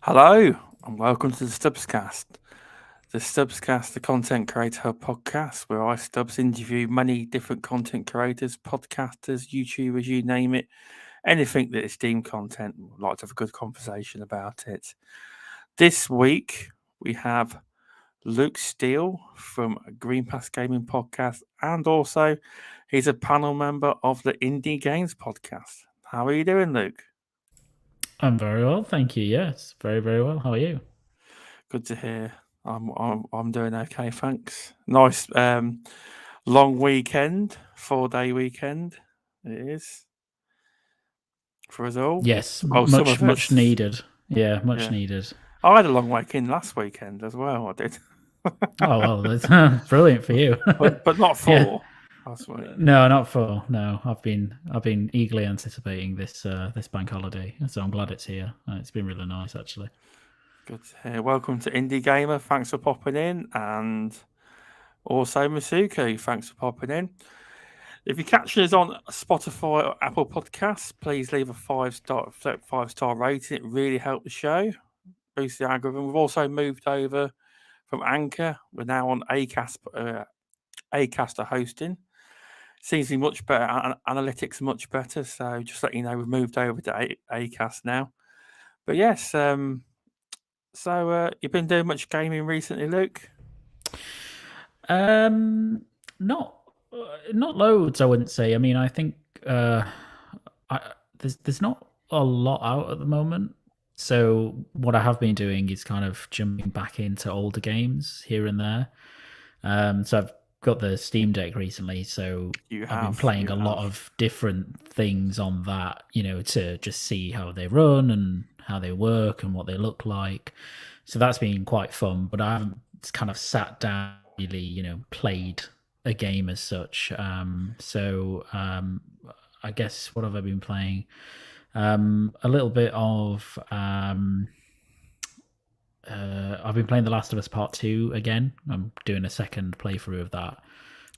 Hello, and welcome to the stubzcast. The stubzcast, the content creator podcast, where I Stubbs interview many different content creators, podcasters, YouTubers, you name it, anything that is deemed content. We'd like to have a good conversation about it. This week we have Luke Steele from Green Pass Gaming Podcast, and also he's a panel member of the Indie Games Podcast. How are you doing, Luke? I'm very well, thank you. Yes, very, very well. How are you? Good to hear. I'm doing okay, thanks. Nice long weekend, 4-day weekend. It is for us all. Yes, Well, some much, of much us. needed. Yeah, much Yeah, needed. I had a long weekend last weekend as well. I did, Oh well, that's brilliant for you. but not Yeah. 4 last week. No, not for no. I've been eagerly anticipating this bank holiday, so I'm glad it's here. It's been really nice actually. Good to hear. Welcome to Indie Gamer. Thanks for popping in, and also Masuko. Thanks for popping in. If you're catching us on Spotify or Apple Podcasts, please leave a five-star rating. It really helps the show, boost the algorithm. We've also moved over from Anchor. We're now on Acast hosting. Seems to be much better. Analytics are much better. So just let you know, we've moved over to Acast now. But yes, so you've been doing much gaming recently, Luke? Um, not not loads, I wouldn't say. I mean, I think I, there's not a lot out at the moment. So what I have been doing is kind of jumping back into older games here and there. So I've got the Steam Deck recently, so You I've been have. playing You a lot have. of different things on that, to just see how they run and how they work and what they look like. So that's been quite fun, but I haven't kind of sat down really, played a game as such. I guess what have I been playing? A little bit of I've been playing The Last of Us Part 2 again. I'm doing a second playthrough of that,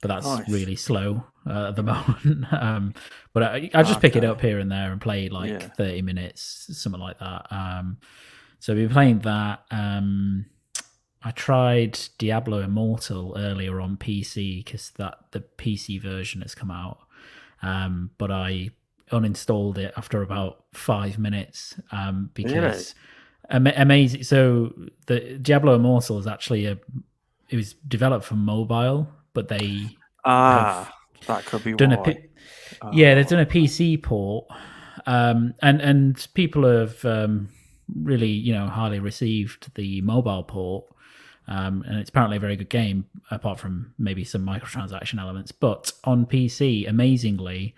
but that's Nice. really slow at the moment. But I just pick it Okay. up here and there and play like Yeah. 30 minutes, something like that. So I've been playing that. I tried Diablo Immortal earlier on PC because the PC version has come out, but I uninstalled it after about 5 minutes Really? because amazing. So the Diablo Immortal is actually it was developed for mobile, but they have That could be done why. yeah, they've Oh, done a PC port, and people have really highly received the mobile port. And it's apparently a very good game, apart from maybe some microtransaction elements. But on PC, amazingly,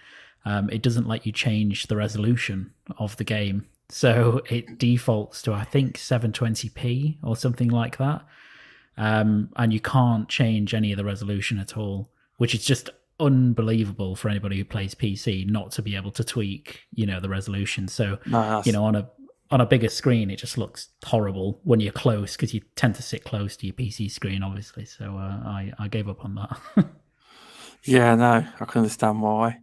it doesn't let you change the resolution of the game. So it defaults to, I think, 720p or something like that. And you can't change any of the resolution at all, which is just unbelievable for anybody who plays PC not to be able to tweak, the resolution. So, no, that's on a bigger screen, it just looks horrible when you're close because you tend to sit close to your PC screen, obviously. So I gave up on that. yeah. No, I can understand why.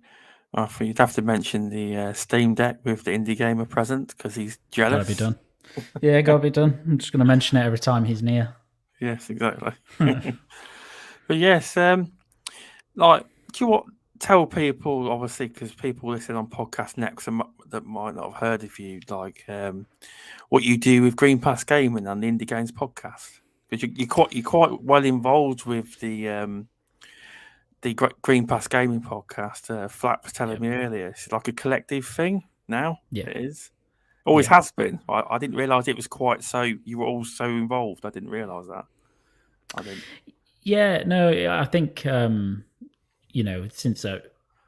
I think you'd have to mention the Steam Deck with the Indie Gamer present because he's Gotta be jealous. done. Yeah, gotta be done. I'm just gonna mention it every time he's near. Yes, exactly. But yes, like, do you want tell people obviously because people listen on podcast next that might not have heard of you, like what you do with Green Pass Gaming and the Indie Games podcast because you're quite well involved with the Green Pass Gaming podcast. Flat was telling Yep. me earlier, it's like a collective thing now. Yeah. It is. Always Yeah. has been. I didn't realise it was quite so. You were all so involved. I didn't realise that. I didn't. Yeah. No, I think since I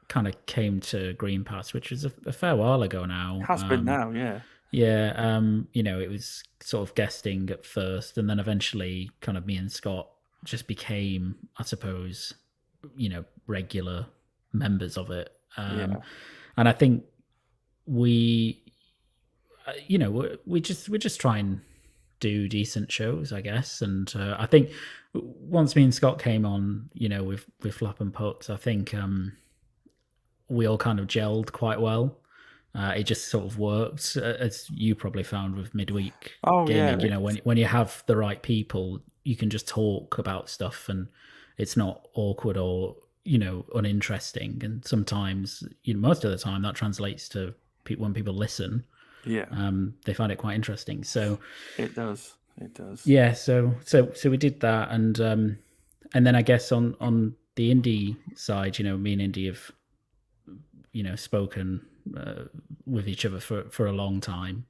kind of came to Green Pass, which was a fair while ago It now. has been now. Yeah. Yeah, it was sort of guesting at first, and then eventually, kind of me and Scott just became, I suppose, regular members of it. Yeah. And I think we, we just try and do decent shows, I guess. And I think once me and Scott came on, with Flap and Puts, I think we all kind of gelled quite well. It just sort of works, as you probably found with midweek Oh yeah, gaming. When you have the right people, you can just talk about stuff, and it's not awkward or uninteresting. And sometimes, most of the time, that translates to when people listen. yeah, They find it quite interesting. So it does. It does. yeah, so we did that, and then I guess on the indie side, me and Indy have spoken with each other for a long time,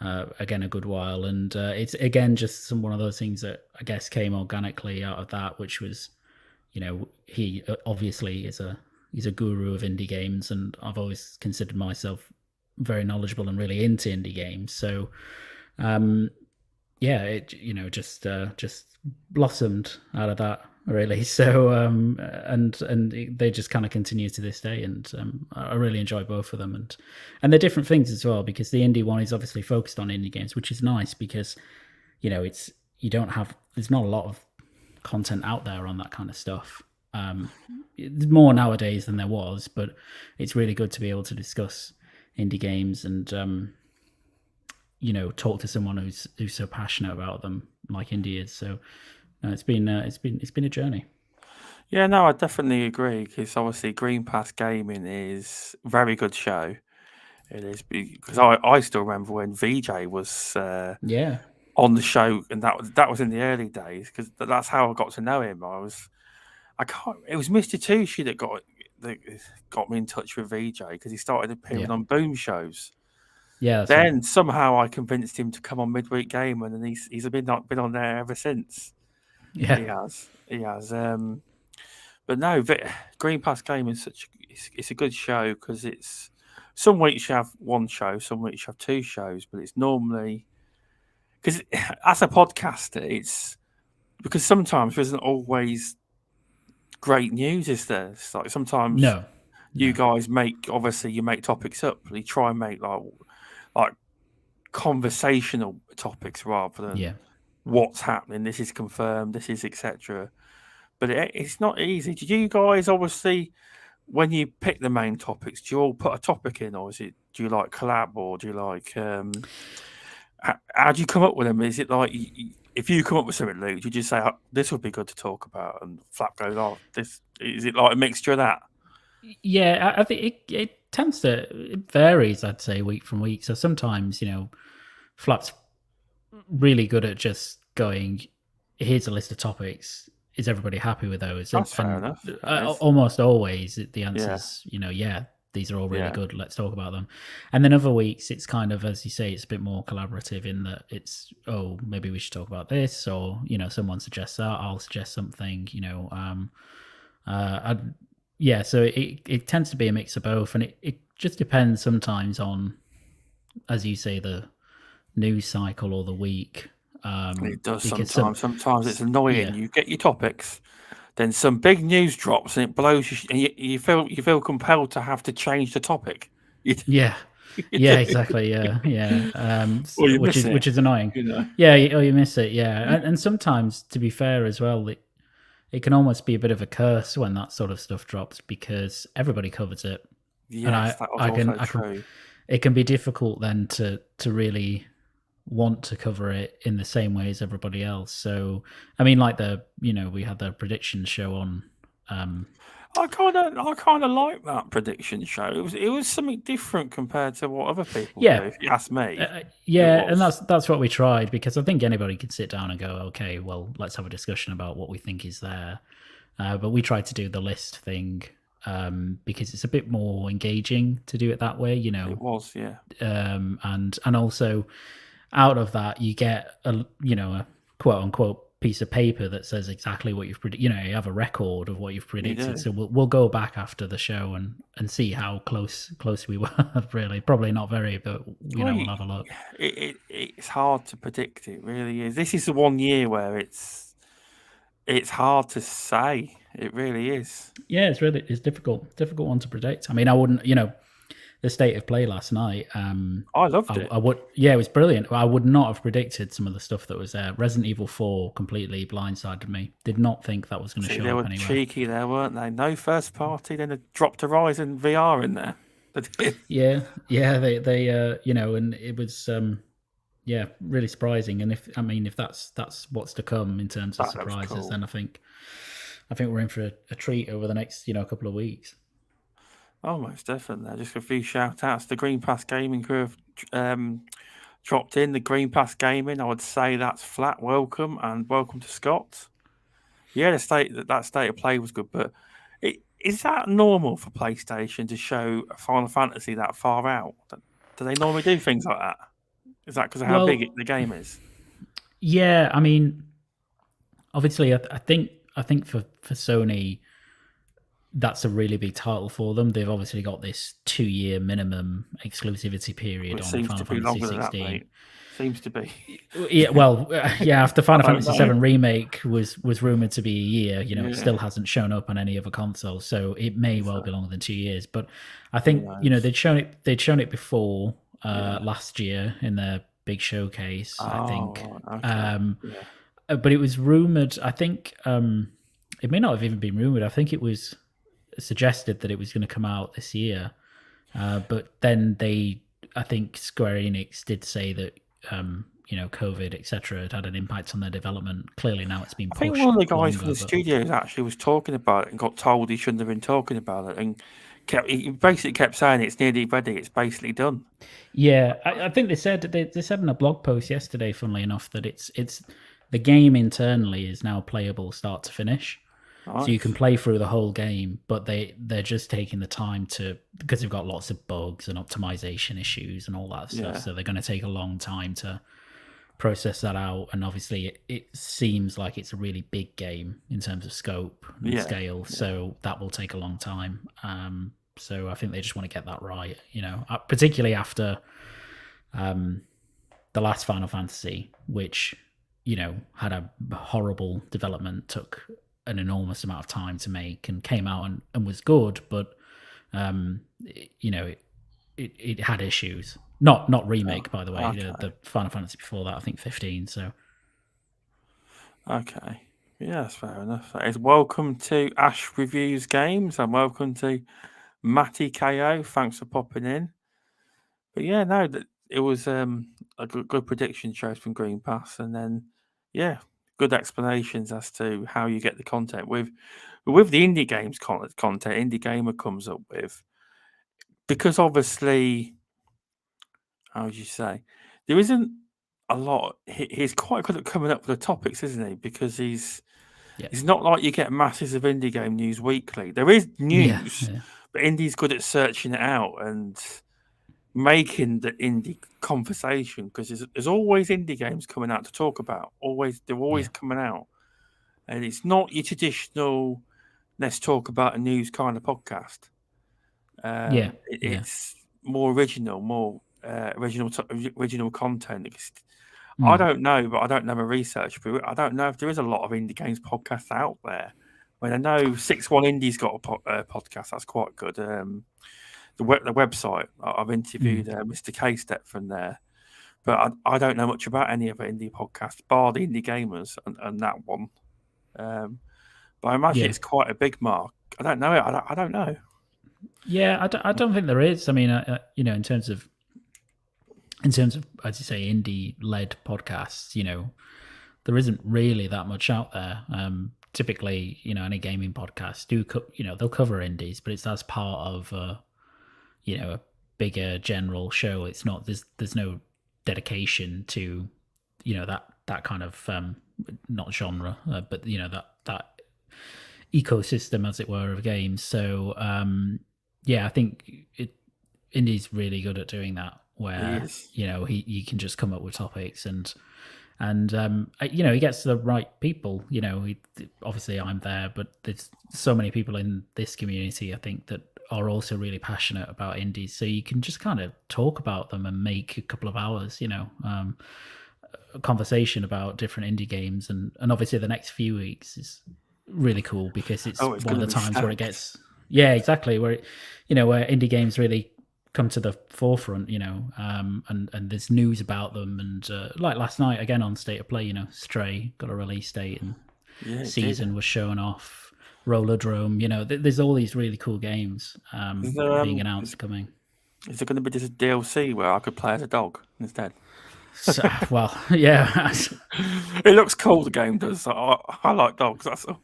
again a good while, and it's again just one of those things that I guess came organically out of that, which was he obviously he's a guru of indie games, and I've always considered myself very knowledgeable and really into indie games. So yeah, it just blossomed out of that, really. So and they just kind of continue to this day, and I really enjoy both of them, and they're different things as well, because the indie one is obviously focused on indie games, which is nice because it's there's not a lot of content out there on that kind of stuff. There's more nowadays than there was, but it's really good to be able to discuss indie games and talk to someone who's so passionate about them like Indy is. So it's been a journey. Yeah, no, I definitely agree, because obviously Green Pass Gaming is a very good show. It is, because I still remember when VJ was Yeah, on the show, and that was in the early days, because that's how I got to know him. It was Mr. Tucci that got me in touch with VJ, because he started appearing yeah, on Boom shows. yeah. That's Then right. somehow I convinced him to come on Midweek Gamer, and he's been on there ever since. Yeah, He has. But no, Green Pass Gaming is it's a good show, because it's some weeks you have one show, some weeks you have two shows, but it's normally, because as a podcaster, it's because sometimes there isn't always great news, is there? It's like sometimes no, you no, guys make topics up, but you try and make like conversational topics rather than yeah, what's happening, this is confirmed, this is etc. But it's not easy. Do you guys, obviously, when you pick the main topics, do you all put a topic in, or do you like collab, or do you like how do you come up with them? Is it like if you come up with something, Luke, do you just say, oh, this would be good to talk about, and Flap goes, oh, this is it, like a mixture of that? yeah. I think it tends to, it varies, I'd say, week from week. So sometimes Flap's really good at just going, here's a list of topics. Is everybody happy with those? That's fair enough. Almost always the answer Yeah, is, yeah, these are all really yeah, good. Let's talk about them. And then other weeks, it's kind of, as you say, it's a bit more collaborative in that it's, oh, maybe we should talk about this, or someone suggests that, I'll suggest something. Yeah. So it tends to be a mix of both, and it just depends sometimes on, as you say, the news cycle or the week. it does Because sometimes. Sometimes it's annoying. yeah, You get your topics, then some big news drops, and it blows you, and you feel compelled to have to change the topic. You yeah, you yeah, do. exactly, yeah. Or you Which miss it, is annoying. you know. Yeah, or you miss it. Yeah, and sometimes, to be fair as well, it can almost be a bit of a curse when that sort of stuff drops, because everybody covers it, and Yes, that was I can also true. it can be difficult then to really want to cover it in the same way as everybody else. So I mean, like we had the prediction show on. I kind of like that prediction show. It was something different compared to what other people do. Yeah, If you ask me, it yeah, and was. that's what we tried, because I think anybody could sit down and go, okay, well, let's have a discussion about what we think is there. But we tried to do the list thing, because it's a bit more engaging to do it that way, It was, yeah. and also out of that you get a quote unquote piece of paper that says exactly what you've predicted. You have a record of what you've predicted. do. So we'll go back after the show and see how close we were. Really, probably not very, but Well, we'll have a look. it's hard to predict. It really is. This is the one year where it's hard to say. It really is. Yeah, it's difficult one to predict. I mean, I wouldn't, the state of play last night. I loved it. I would, yeah, it was brilliant. I would not have predicted some of the stuff that was there. Resident Evil 4 completely blindsided me. Did not think that was going to See, show they up were anywhere. cheeky there, weren't they? No first party, then they dropped Horizon VR in there. Yeah, they and it was really surprising. And if that's what's to come in terms of That looks surprises, cool. then I think we're in for a treat over the next couple of weeks. Oh, most definitely. Just a few shout outs. The Green Pass Gaming crew have dropped in. The Green Pass Gaming, I would say that's flat welcome, and welcome to Scott. Yeah, that state of play was good, but is that normal for PlayStation to show a Final Fantasy that far out? Do they normally do things like that? Is that because of how big Well, the game is? yeah, obviously, I think for Sony, that's a really big title for them. They've obviously got this 2-year minimum exclusivity period It on seems Final to be Fantasy longer than that, 16. mate. Seems to be. Yeah, well, after Final I don't Fantasy know. 7 Remake was rumored to be a year, it Yeah. still hasn't shown up on any other console, so it may well So, be longer than 2 years. But I who think knows? they'd shown it before Yeah. last year in their big showcase, I think. Oh, right. Okay. Yeah. But it was rumored. I think it may not have even been rumored. I think it was suggested that it was going to come out this year. But then I think Square Enix did say that COVID, etc., had an impact on their development. Clearly, now it's been I think one pushed of the guys from longer. the But studios actually was talking about it and got told he shouldn't have been talking about it, and he basically kept saying it's nearly ready, it's basically done. yeah, I think they said in a blog post yesterday, funnily enough, that it's the game internally is now playable start to finish. So you can Nice. play through the whole game, but they're just taking the time because they've got lots of bugs and optimization issues and all that stuff. Yeah. So they're going to take a long time to process that out. And obviously, it seems like it's a really big game in terms of scope and scale. So that will take a long time. So I think they just want to get that right. Particularly after the last Final Fantasy, which had a horrible development, took an enormous amount of time to make, and came out and was good, but it had issues. Not remake, by the way. Okay. The Final Fantasy before that, I think 15. So Okay. Yeah, that's fair enough. That is welcome to Ash Reviews Games, and welcome to Matty KO. Thanks for popping in. But yeah, no, it was a good prediction shows from Green Pass, and then good explanations as to how you get the content with the indie games content. Indie Gamer comes up with, because obviously, how would you say, there isn't a lot. He's quite good at coming up with the topics, isn't he? Because it's not like you get masses of indie game news weekly. There is news, but indie's good at searching it out and making the indie conversation, because there's always indie games coming out to talk about. They're always coming out, and it's not your traditional let's talk about a news kind of podcast. It's more original, original content. I don't know, but I don't know my research. But I don't know if there is a lot of indie games podcasts out there. I know 6-1 Indie's got a podcast that's quite good. The website, I've interviewed Mr. K-Step from there, but I don't know much about any other indie podcasts, bar the Indie Gamers and that one. But I imagine it's quite a big mark. I don't know. I don't know. Yeah, I don't think there is. I mean, in terms of, as you say, indie-led podcasts, there isn't really that much out there. Typically, any gaming podcasts they'll cover indies, but it's as part of a bigger general show. It's not there's no dedication to that kind of not genre, but that ecosystem, as it were, of games. So I think indie's really good at doing that, where he can just come up with topics and he gets the right people. Obviously I'm there, but there's so many people in this community, I think, that are also really passionate about indies, so you can just kind of talk about them and make a couple of hours a conversation about different indie games. And obviously the next few weeks is really cool, because it's one of the times where it gets exactly where where indie games really come to the forefront, and there's news about them. And like last night again on State of Play, Stray got a release date, and Season was shown off. Rollerdrome, there's all these really cool games being announced coming. Is there going to be just a DLC where I could play as a dog instead? So, well, yeah, It looks cool. The game does. I like dogs. That's all.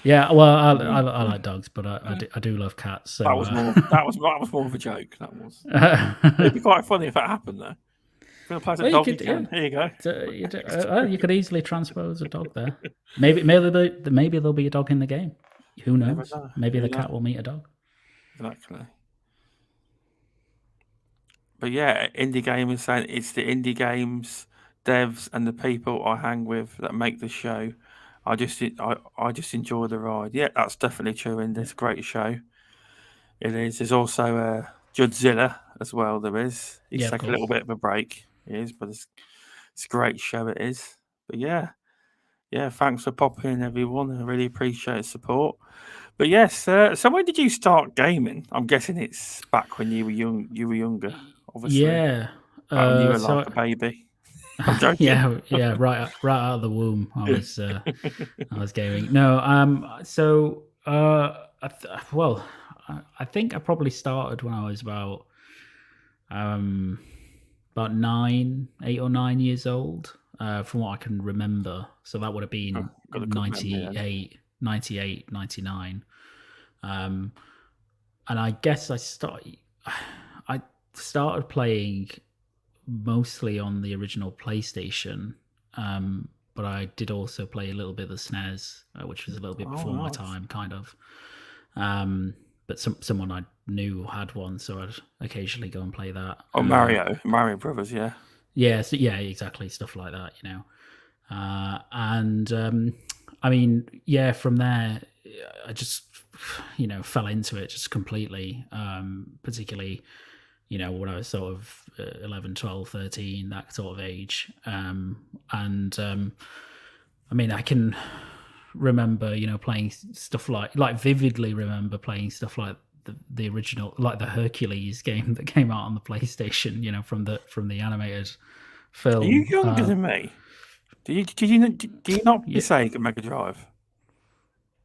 yeah. Well, I like dogs, but I do love cats. So That was more. That was more of a joke. That was. It'd be quite funny if that happened though. If you want to play as a well, dog, you you could, can. yeah. Here you go. You could easily transpose a dog there. Maybe there'll be a dog in the game. Who You never knows? know. Maybe Who the knows? cat will meet a dog. Exactly. But yeah, indie gamers saying it's the indie games devs and the people I hang with that make the show. I just enjoy the ride. Yeah, that's definitely true. And it's a great show. It is. There's also Judzilla as well. There is. He's Yeah, of taking a little course. bit of a break. He is, but it's a great show. It is. But yeah. Thanks for popping in, everyone. I really appreciate the support. But yes, so when did you start gaming? I'm guessing it's back when you were young. You were younger, obviously. Yeah. Back when you were like So a baby. I'm joking. yeah. Right out of the womb, I was gaming. No. So well, I think I probably started when I was about 8 or 9 years old, from what I can remember. So that would have been Got a good memory then. 98, 99. And I guess I started playing mostly on the original PlayStation, but I did also play a little bit of the SNES, which was a little bit before my nice. time, kind of. But someone I knew had one, so I'd occasionally go and play that. Oh, Mario Brothers, yeah. Yeah, so, yeah, exactly, stuff like that, you know. And I mean, yeah, from there, I just, fell into it just completely, particularly, when I was sort of 11, 12, 13, that sort of age. I mean, I can remember, playing stuff like vividly remember playing stuff like the original, like the Hercules game that came out on the PlayStation, from the animated film. Are you younger than me? Do you not play Sega Mega Drive?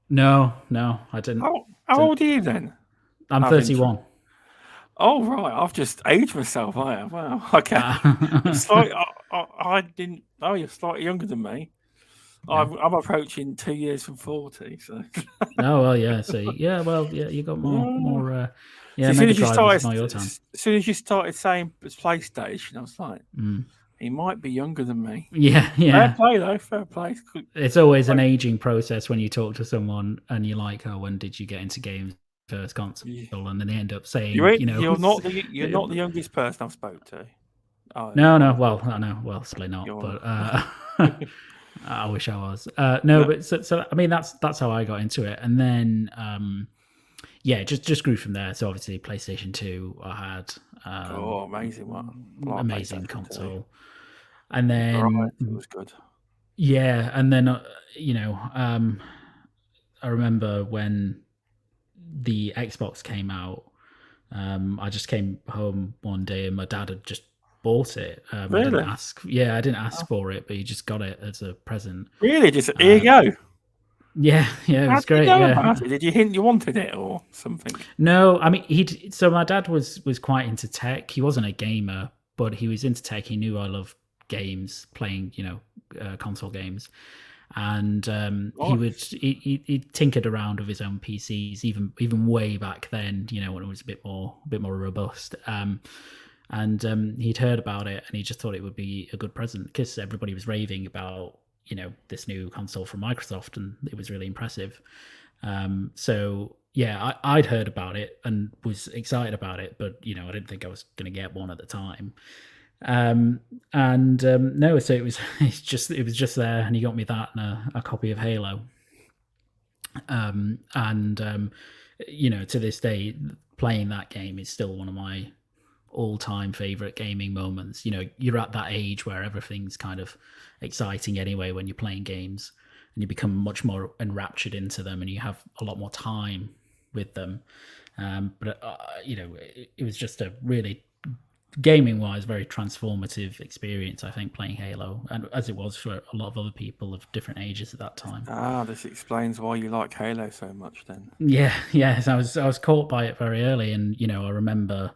No, I didn't. How old are you then? I'm 31. Oh right, I've just aged myself. I have. Wow. Okay. I didn't. Oh, you're slightly younger than me. I'm approaching 2 years from 40. So. Oh well, yeah. So yeah, well, yeah, you got more. Yeah, so Mega Drive was not your time. As soon as you started saying it's PlayStation, I was like, he might be younger than me. Yeah. Fair play though. Fair play. It's always an aging process when you talk to someone and you're like, "Oh, when did you get into games?" First console, and then they end up saying, you're not the youngest person I've spoke to. No. Well, I know. Well, certainly not. But I wish I was. But so I mean, that's how I got into it, and then just grew from there. So obviously, PlayStation 2, I had. Amazing one! Amazing console, and then it was good. Yeah, and then I remember when the Xbox came out. I just came home one day and my dad had just bought it. Really? I didn't ask. Yeah, I didn't ask for it, but he just got it as a present. Really? Just here you go. Yeah, it was great. Did you hint you wanted it or something? No, I mean so my dad was quite into tech. He wasn't a gamer, but he was into tech. He knew I loved games, playing console games. And he tinkered around with his own PCs even way back then, when it was a bit more robust. And he'd heard about it and he just thought it would be a good present because everybody was raving about this new console from Microsoft and it was really impressive. So yeah, I'd heard about it and was excited about it, but I didn't think I was going to get one at the time. No, so it was just there, and he got me that and a copy of Halo. To this day, playing that game is still one of my all-time favorite gaming moments. You're at that age where everything's kind of exciting anyway when you're playing games, and you become much more enraptured into them, and you have a lot more time with them. But it was just a really gaming-wise, very transformative experience, I think, playing Halo, and as it was for a lot of other people of different ages at that time. This explains why you like Halo so much, then. Yeah. So I was caught by it very early, and I remember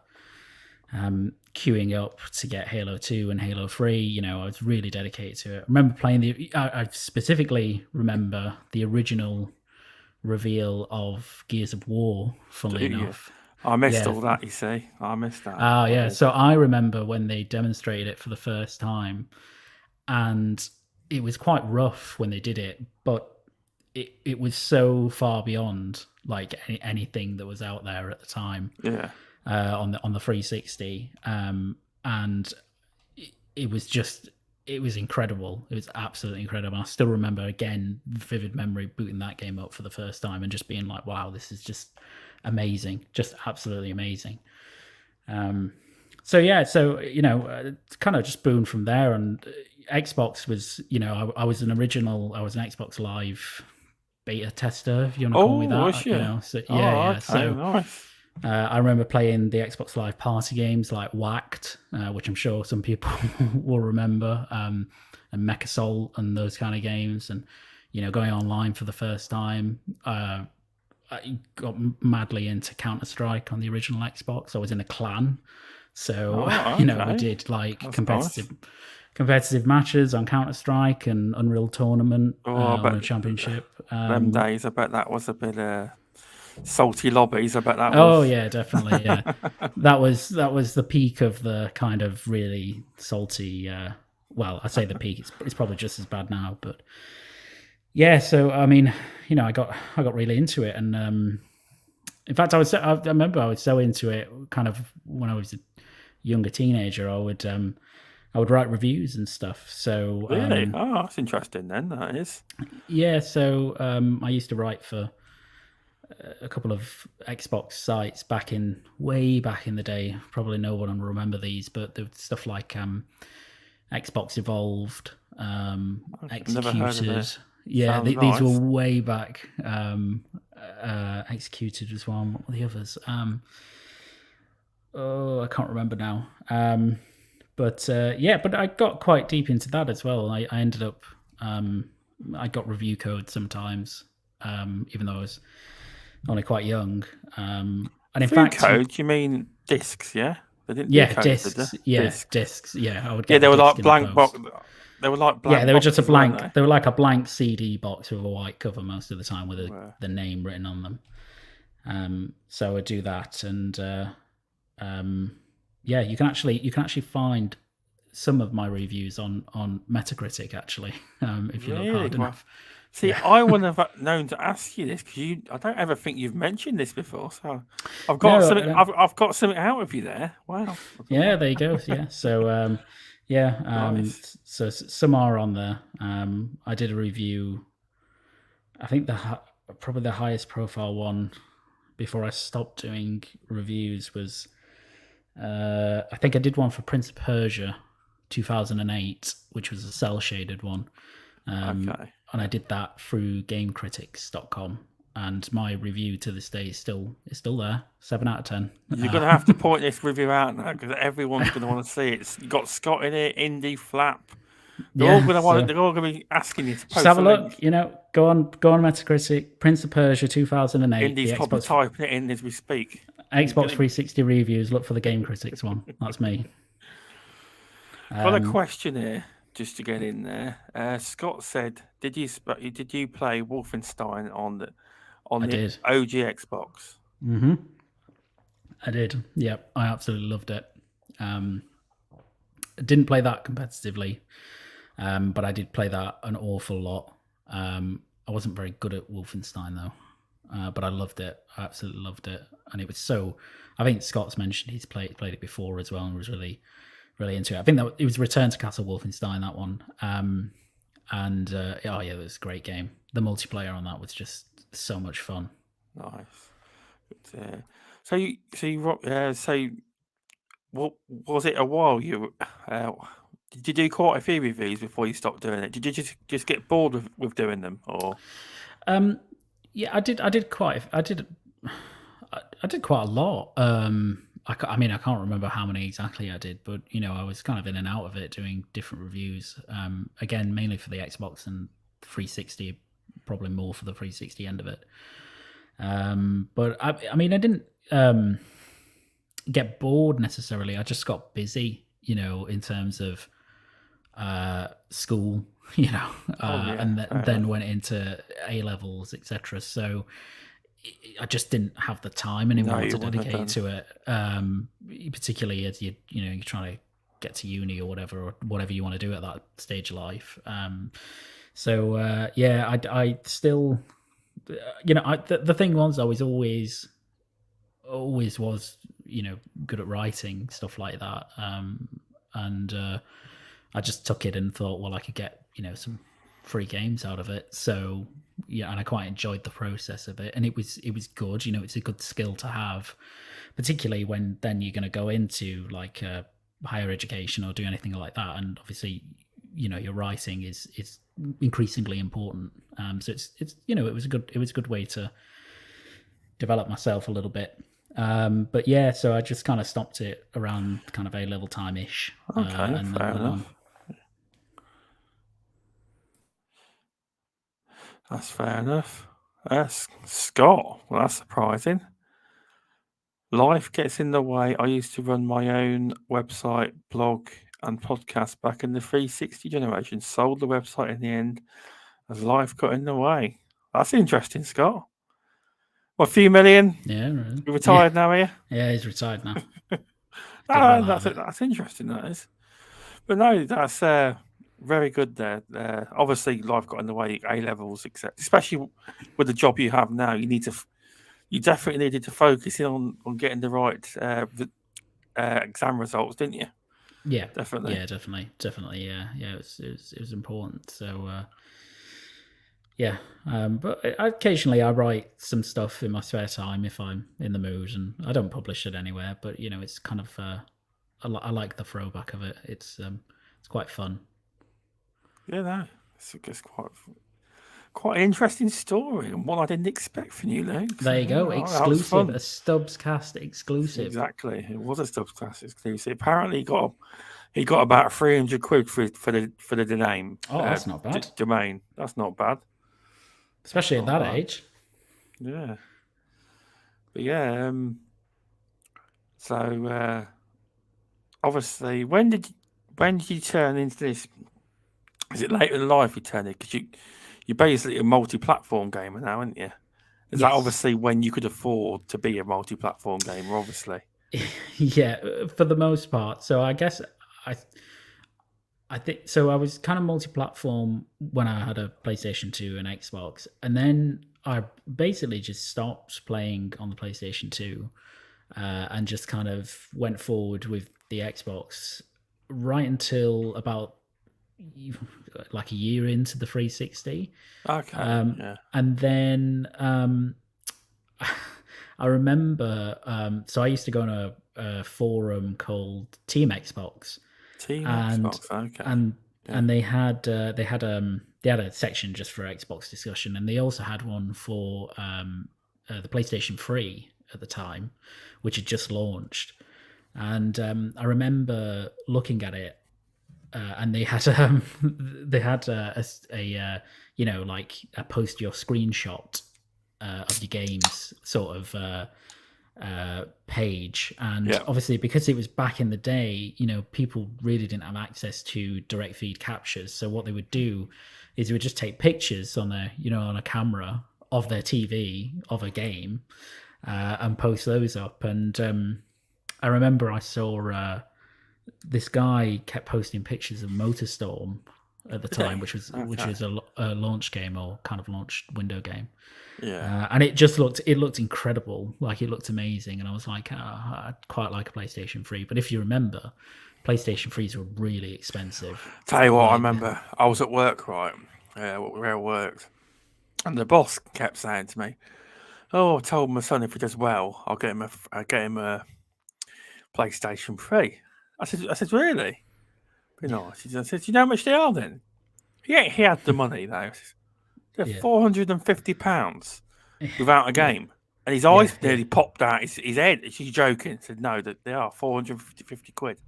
queuing up to get Halo 2 and Halo 3. I was really dedicated to it. I remember playing I specifically remember the original reveal of Gears of War, funnily enough. I missed all that, you see. I missed that. Oh, yeah. So I remember when they demonstrated it for the first time, and it was quite rough when they did it, but it was so far beyond like anything that was out there at the time. Yeah. On the 360, and it was incredible. It was absolutely incredible. I still remember, again, vivid memory, booting that game up for the first time and just being like, wow, this is just amazing, just absolutely amazing. So it's kind of just boomed from there. And Xbox was, I was an Xbox Live beta tester, if you want to call me that. Was you? Okay, so nice. I remember playing the Xbox Live party games like Whacked, which I'm sure some people will remember, and Mecha Soul and those kind of games, and going online for the first time. I got madly into Counter-Strike on the original Xbox. I was in a clan, so we did like competitive matches on Counter-Strike and Unreal Tournament on a championship. Them days, I bet that was a bit salty lobbies. I bet that was. Oh yeah, definitely. Yeah, that was the peak of the kind of really salty. Well, I say the peak. It's probably just as bad now, but yeah. So I mean, I got really into it, and in fact, I remember I was so into it. Kind of when I was a younger teenager, I would write reviews and stuff. So really, that's interesting. Then that is. Yeah. So I used to write for a couple of Xbox sites way back in the day. Probably no one will remember these, but there was stuff like Xbox Evolved, Executed. Yeah, these were way back. Executed as well. What were the others? I can't remember now. But I got quite deep into that as well. I ended up, I got review code sometimes, even though I was only quite young. And in fact, code, you mean discs? Yeah, they didn't. Discs. Discs. Yeah, I would get. Yeah, they were like blank box. They were like blank. Yeah, they were just a blank. They were like a blank CD box with a white cover most of the time with the name written on them. So I would do that, and you can actually find some of my reviews on Metacritic actually, if you look hard enough. See, I wouldn't have known to ask you this because I don't ever think you've mentioned this before. So I've got something. I've got something out of you there. Wow. Yeah, there you go. Yeah. So nice. So some are on there. I did a review. I think probably the highest profile one before I stopped doing reviews was. I think I did one for Prince of Persia 2008, which was a cell shaded one. Okay. And I did that through GameCritics.com, and my review to this day is still there, 7 out of 10. You're going to have to point this review out now because everyone's going to want to see it. You got Scott in it, Indie Flap. They're all going to be asking you to post. Just have a look. Go on Metacritic. Prince of Persia 2008. Indie's probably typing it in as we speak. Xbox 360 reviews. Look for the Game Critics one. That's me. Got a question here, just to get in there. Scott said, "Did you play Wolfenstein on the OG Xbox?" Mm-hmm. I did. Yep, I absolutely loved it. I didn't play that competitively, but I did play that an awful lot. I wasn't very good at Wolfenstein though, but I loved it. I absolutely loved it, and it was so. I think Scott's mentioned he's played it before as well, and was really into it. I think that it was Return to Castle Wolfenstein, that one. It was a great game. The multiplayer on that was just so much fun. Nice. What was it? A while did you do quite a few reviews before you stopped doing it? Did you just get bored with doing them, or? Yeah, I did quite a lot. I can't remember how many exactly I did, but I was kind of in and out of it doing different reviews. Again, mainly for the Xbox and 360, probably more for the 360 end of it. But I didn't. get bored necessarily. I just got busy, in terms of school, Oh yeah, and fair then enough. went into A levels, etc. So I just didn't have the time No, anymore you to wouldn't have dedicate done. to it. Particularly as you're trying to get to uni or whatever you want to do at that stage of life. I still, the thing was I was always was good at writing stuff like that, and I just took it and thought, well, I could get some free games out of it. So yeah, and I quite enjoyed the process of it, and it was good. It's a good skill to have, particularly when then you're going to go into like higher education or do anything like that, and obviously your writing is increasingly important. So it's it was a good way to develop myself a little bit. But yeah, so I just kind of stopped it around kind of A level time ish, Okay, and then fair went on. enough. That's fair enough. That's Scott. Well, that's surprising. Life gets in the way. I used to run my own website, blog, and podcast back in the 360 generation. Sold the website in the end as life got in the way. That's interesting, Scott. What, a few million? Yeah, really. You Yeah, retired now, are you? yeah. He's retired now. Did No, well out of it. that's interesting. That is, but no, that's very good. There, obviously, life got in the way. A levels, etc. Especially with the job you have now, you definitely needed to focus in on getting the right exam results, didn't you? Yeah, Definitely. yeah, definitely. Yeah. It was important. So yeah, but occasionally I write some stuff in my spare time if I'm in the mood, and I don't publish it anywhere. But it's kind of I like the throwback of it. It's quite fun. Yeah, no, it's quite an interesting story and one I didn't expect from you, Luke. So There you yeah, go, that was exclusive, a fun. stubzcast exclusive. Exactly, it was a stubcast exclusive. Apparently, he got about 300 quid for the name Oh, that's not bad, domain. That's not bad. That's especially at not that bad. age. Yeah, but yeah. So obviously, when did you turn into this? Is it later in life you turn it? Because you're basically a multi-platform gamer now, aren't you? Is that Yes. obviously when you could afford to be a multi-platform gamer? Obviously. Yeah, for the most part. So I guess I I think so. I was kind of multi-platform when I had a PlayStation 2 and Xbox, and then I basically just stopped playing on the PlayStation 2, and just kind of went forward with the Xbox right until about like a year into the 360. Okay. Yeah. And then I remember, so I used to go on a forum called Team Xbox, Team and Xbox. Okay. and Yeah. and they had a section just for Xbox discussion, and they also had one for the PlayStation 3 at the time, which had just launched. And I remember looking at it, and they had like a post your screenshot of your games sort of page. And Yeah. obviously, because it was back in the day, people really didn't have access to direct feed captures. So what they would do is they would just take pictures on a camera of their TV of a game, and post those up. And I remember I saw this guy kept posting pictures of MotorStorm at the time, Really? which was Okay. a launch game or kind of launch window game. Yeah. And it looked incredible, like it looked amazing, and I was like, I'd quite like a PlayStation 3. But if you remember, PlayStation 3s were really expensive. Tell you what, I Like, remember I was at work, right? Where I worked, and the boss kept saying to me, "Oh, I told my son if he does well, I'll get him a PlayStation 3." I said, really? Be nice. I said, "Do you know how much they are then?" Yeah, he had the money though. They're yeah, £450 without a yeah, game. And his yeah, eyes yeah, nearly popped out his head. She's joking. I said, no, that they are 450 quid.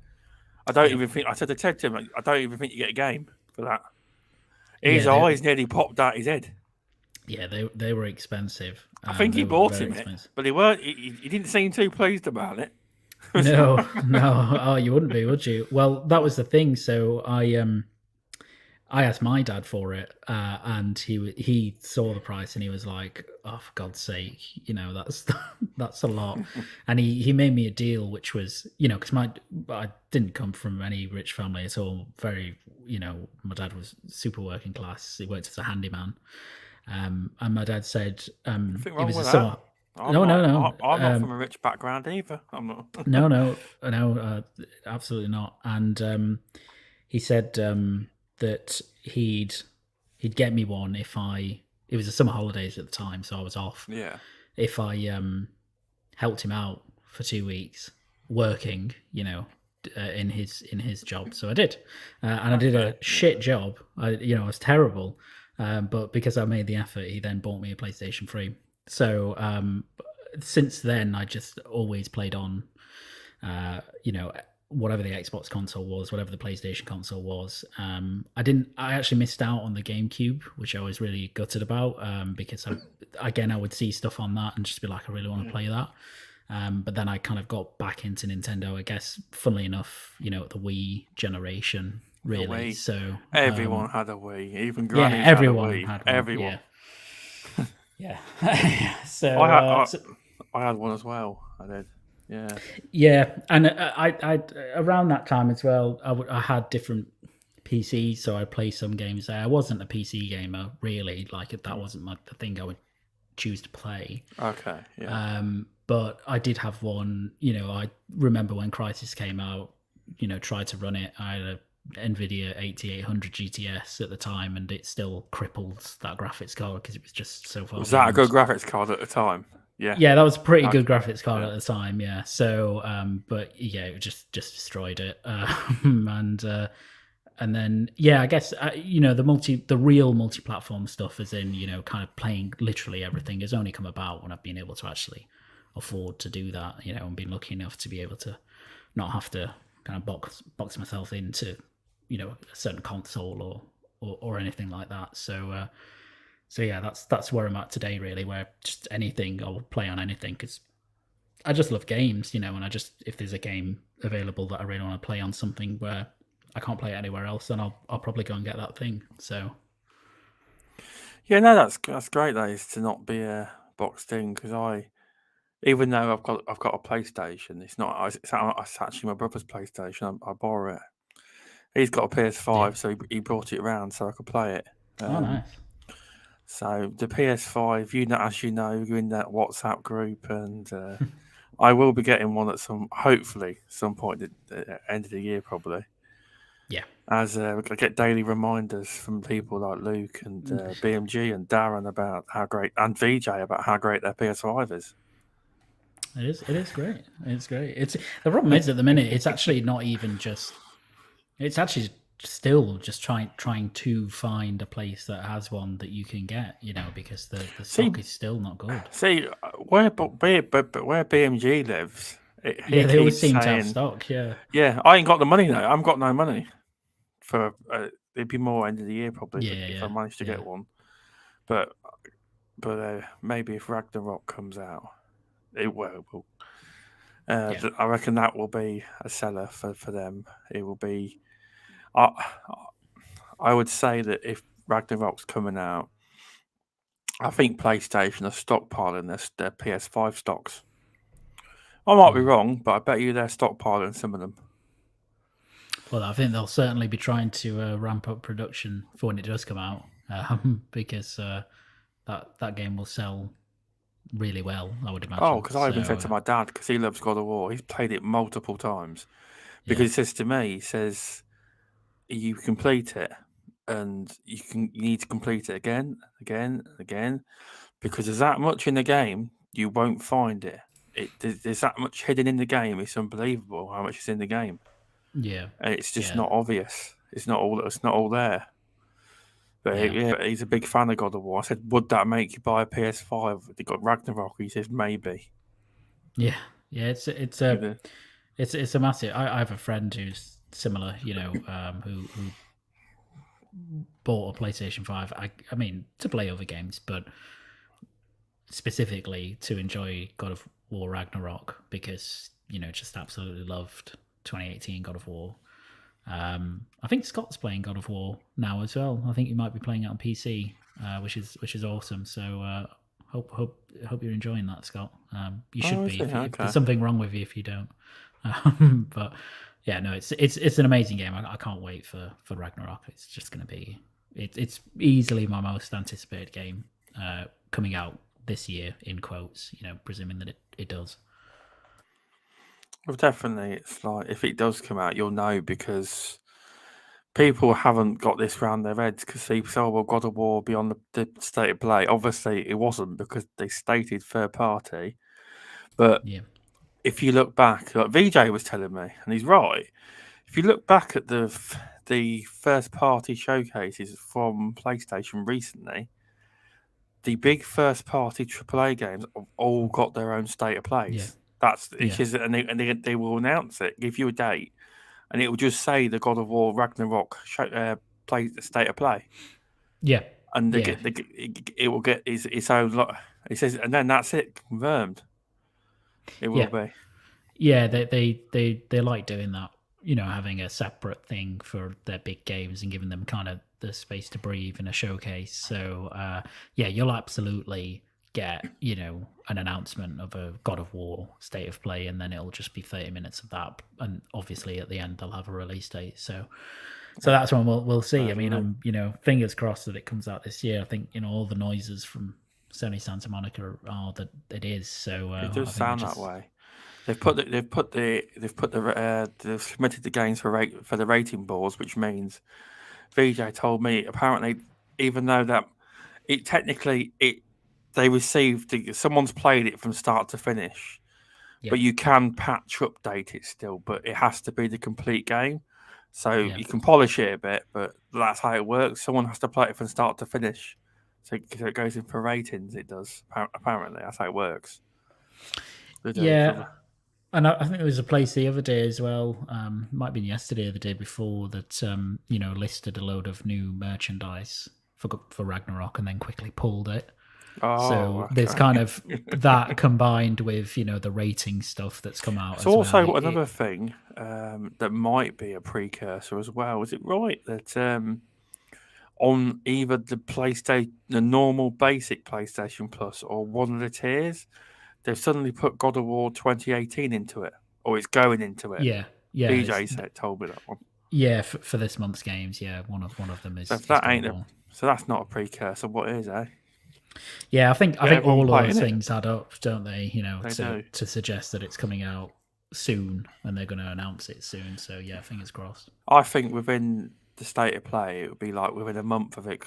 I don't yep, even think, I said to him, I don't even think you get a game for that. His yeah. eyes nearly popped out his head. They were expensive. I think he They were bought very him it, expensive. but he didn't seem too pleased about it. No, no. Oh, you wouldn't be, would you? Well, that was the thing. So I asked my dad for it, and he saw the price and he was like, "Oh, for God's sake, that's that's a lot." And he made me a deal, which was, because I didn't come from any rich family at all. Very, my dad was super working class. He worked as a handyman, and my dad said Nothing it wrong was a with that. summer. I'm No, no, not. no. I'm not from a rich background either. I'm not. No, absolutely not. And he said that he'd get me one if it was the summer holidays at the time, so I was off. Yeah. If I helped him out for 2 weeks working, in his job. So I did, and I did a shit job. I was terrible, but because I made the effort, he then bought me a PlayStation 3. So since then, I just always played on, whatever the Xbox console was, whatever the PlayStation console was. I actually missed out on the GameCube, which I was really gutted about, because I would see stuff on that and just be like, I really want to play that. But then I kind of got back into Nintendo, I guess, funnily enough, the Wii generation, really. Wii. So Everyone had a Wii, even grannies everyone had a Wii. had one. Everyone. Yeah. So I had one as well. I did. Yeah. Yeah, and I around that time as well, I had different PCs, so I'd play some games there. I wasn't a PC gamer really, like that wasn't the thing I would choose to play. Okay. Yeah. But I did have one. I remember when Crysis came out. Tried to run it. I had a NVIDIA 8800 GTS at the time, and it still crippled that graphics card because it was just so far. Was that a good graphics card at the time? Yeah, that was a pretty good graphics card at the time. Yeah, so but yeah, it just destroyed it, and then I guess the real multi-platform stuff, as in kind of playing literally everything, has only come about when I've been able to actually afford to do that. And been lucky enough to be able to not have to kind of box myself into a certain console or anything like that. So yeah, that's where I'm at today, really, where just anything, I'll play on anything, because I just love games, and if there's a game available that I really want to play on something where I can't play it anywhere else, then I'll probably go and get that thing. So yeah, no, that's great. That is to not be boxed in, because even though I've got a PlayStation, it's not. It's actually my brother's PlayStation. I borrow it. He's got a PS5, so he brought it around so I could play it. Oh, nice. So the PS5, as you know, you're in that WhatsApp group, and I will be getting one hopefully some point at the end of the year, probably. Yeah. As I get daily reminders from people like Luke and BMG and Darren about how great, and VJ about how great their PS5 is. It is great. It's great. The problem is, at the minute, it's actually not even just. It's actually still just trying to find a place that has one that you can get, because the stock is still not good. See, where BMG lives, they always seem to have stock. Yeah, I ain't got the money though. I've got no money for. It'd be more end of the year probably if I managed to get one. But maybe if Ragnarok comes out, it will. I reckon that will be a seller for them. It will be. I would say that if Ragnarok's coming out, I think PlayStation are stockpiling their PS5 stocks. I might be wrong, but I bet you they're stockpiling some of them. Well, I think they'll certainly be trying to ramp up production for when it does come out, because that game will sell really well, I would imagine. Oh, because I even said to my dad, because he loves God of War, he's played it multiple times. Because he says to me, he says, you complete it, and you need to complete it again, because there's that much in the game, you won't find it. There's that much hidden in the game. It's unbelievable how much is in the game. Yeah, and it's just not obvious. It's not all there. But he's a big fan of God of War. I said, would that make you buy a PS5? They got Ragnarok. He says maybe. Yeah. It's a massive. I have a friend who's similar. Who bought a PlayStation 5. I mean, to play other games, but specifically to enjoy God of War Ragnarok, because just absolutely loved 2018 God of War. I think Scott's playing God of War now as well. I think he might be playing it on PC, which is awesome. So hope you're enjoying that, Scott. You should be. If there's something wrong with you if you don't. But yeah, no, it's an amazing game. I can't wait for Ragnarok. It's just going to be. It's easily my most anticipated game coming out this year, in quotes. Presuming that it does. Well, definitely, it's like if it does come out, you'll know because people haven't got this round their heads because people say, "Oh, well, God of War be on the state of play." Obviously, it wasn't because they stated third party. But if you look back, like VJ was telling me, and he's right. If you look back at the first party showcases from PlayStation recently, the big first party AAA games have all got their own state of plays. And they will announce it, give you a date, and it will just say the God of War Ragnarok play state of play. Yeah, and it will get its own. It says, and then that's it, confirmed. It will be. Yeah, they like doing that. Having a separate thing for their big games and giving them kind of the space to breathe in a showcase. So you'll absolutely get an announcement of a God of War state of play, and then it'll just be 30 minutes of that, and obviously at the end they'll have a release date. So that's when we'll see. I mean, I'm fingers crossed that it comes out this year. I think all the noises from Sony Santa Monica are that it is. So it does sound that way. They've submitted the games for the rating boards, which means VJ told me apparently, even though that they received someone's played it from start to finish, but you can patch update it still, but it has to be the complete game. So you can polish it a bit, but that's how it works. Someone has to play it from start to finish, so it goes in for ratings. It does apparently. That's how it works. And I think there was a place the other day as well, might have been yesterday or the day before, that listed a load of new merchandise for Ragnarok and then quickly pulled it. There's kind of that combined with the rating stuff that's come out. It's also another thing that might be a precursor as well. Is it right that on either the normal basic PlayStation Plus or one of the tiers, they've suddenly put God of War 2018 into it, or it's going into it? Yeah. BJ told me that one. Yeah, for this month's games, one of them is. So if that so that's not a precursor. What is, eh? Yeah, I think all of those things add up, don't they? To suggest that it's coming out soon and they're going to announce it soon. So yeah, fingers crossed. I think within the state of play, it would be like within a month of it.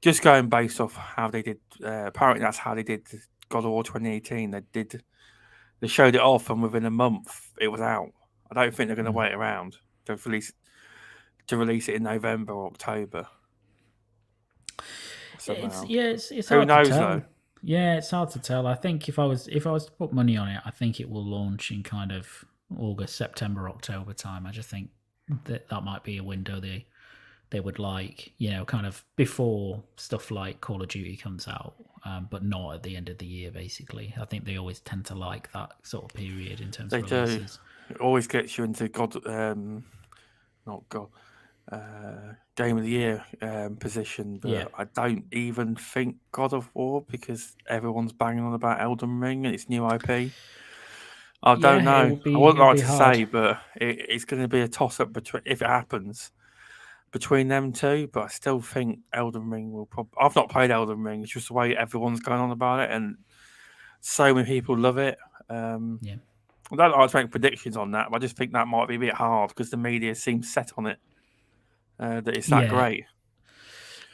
Just going based off how they did. Apparently, that's how they did God of War 2018. They showed it off, and within a month, it was out. I don't think they're going to wait around to release it in November or October. It's hard to tell. Though? Yeah, it's hard to tell. I think if I was to put money on it, I think it will launch in kind of August, September, October time. I just think that might be a window they would like, kind of before stuff like Call of Duty comes out, but not at the end of the year. Basically, I think they always tend to like that sort of period in terms of releases. It always gets you into Game of the Year position, but I don't even think God of War, because everyone's banging on about Elden Ring and its new IP. I don't know. I wouldn't like to say, but it's going to be a toss-up if it happens between them two. But I still think Elden Ring will probably. I've not played Elden Ring. It's just the way everyone's going on about it, and so many people love it. I don't like to make predictions on that, but I just think that might be a bit hard because the media seems set on it. That it's that great.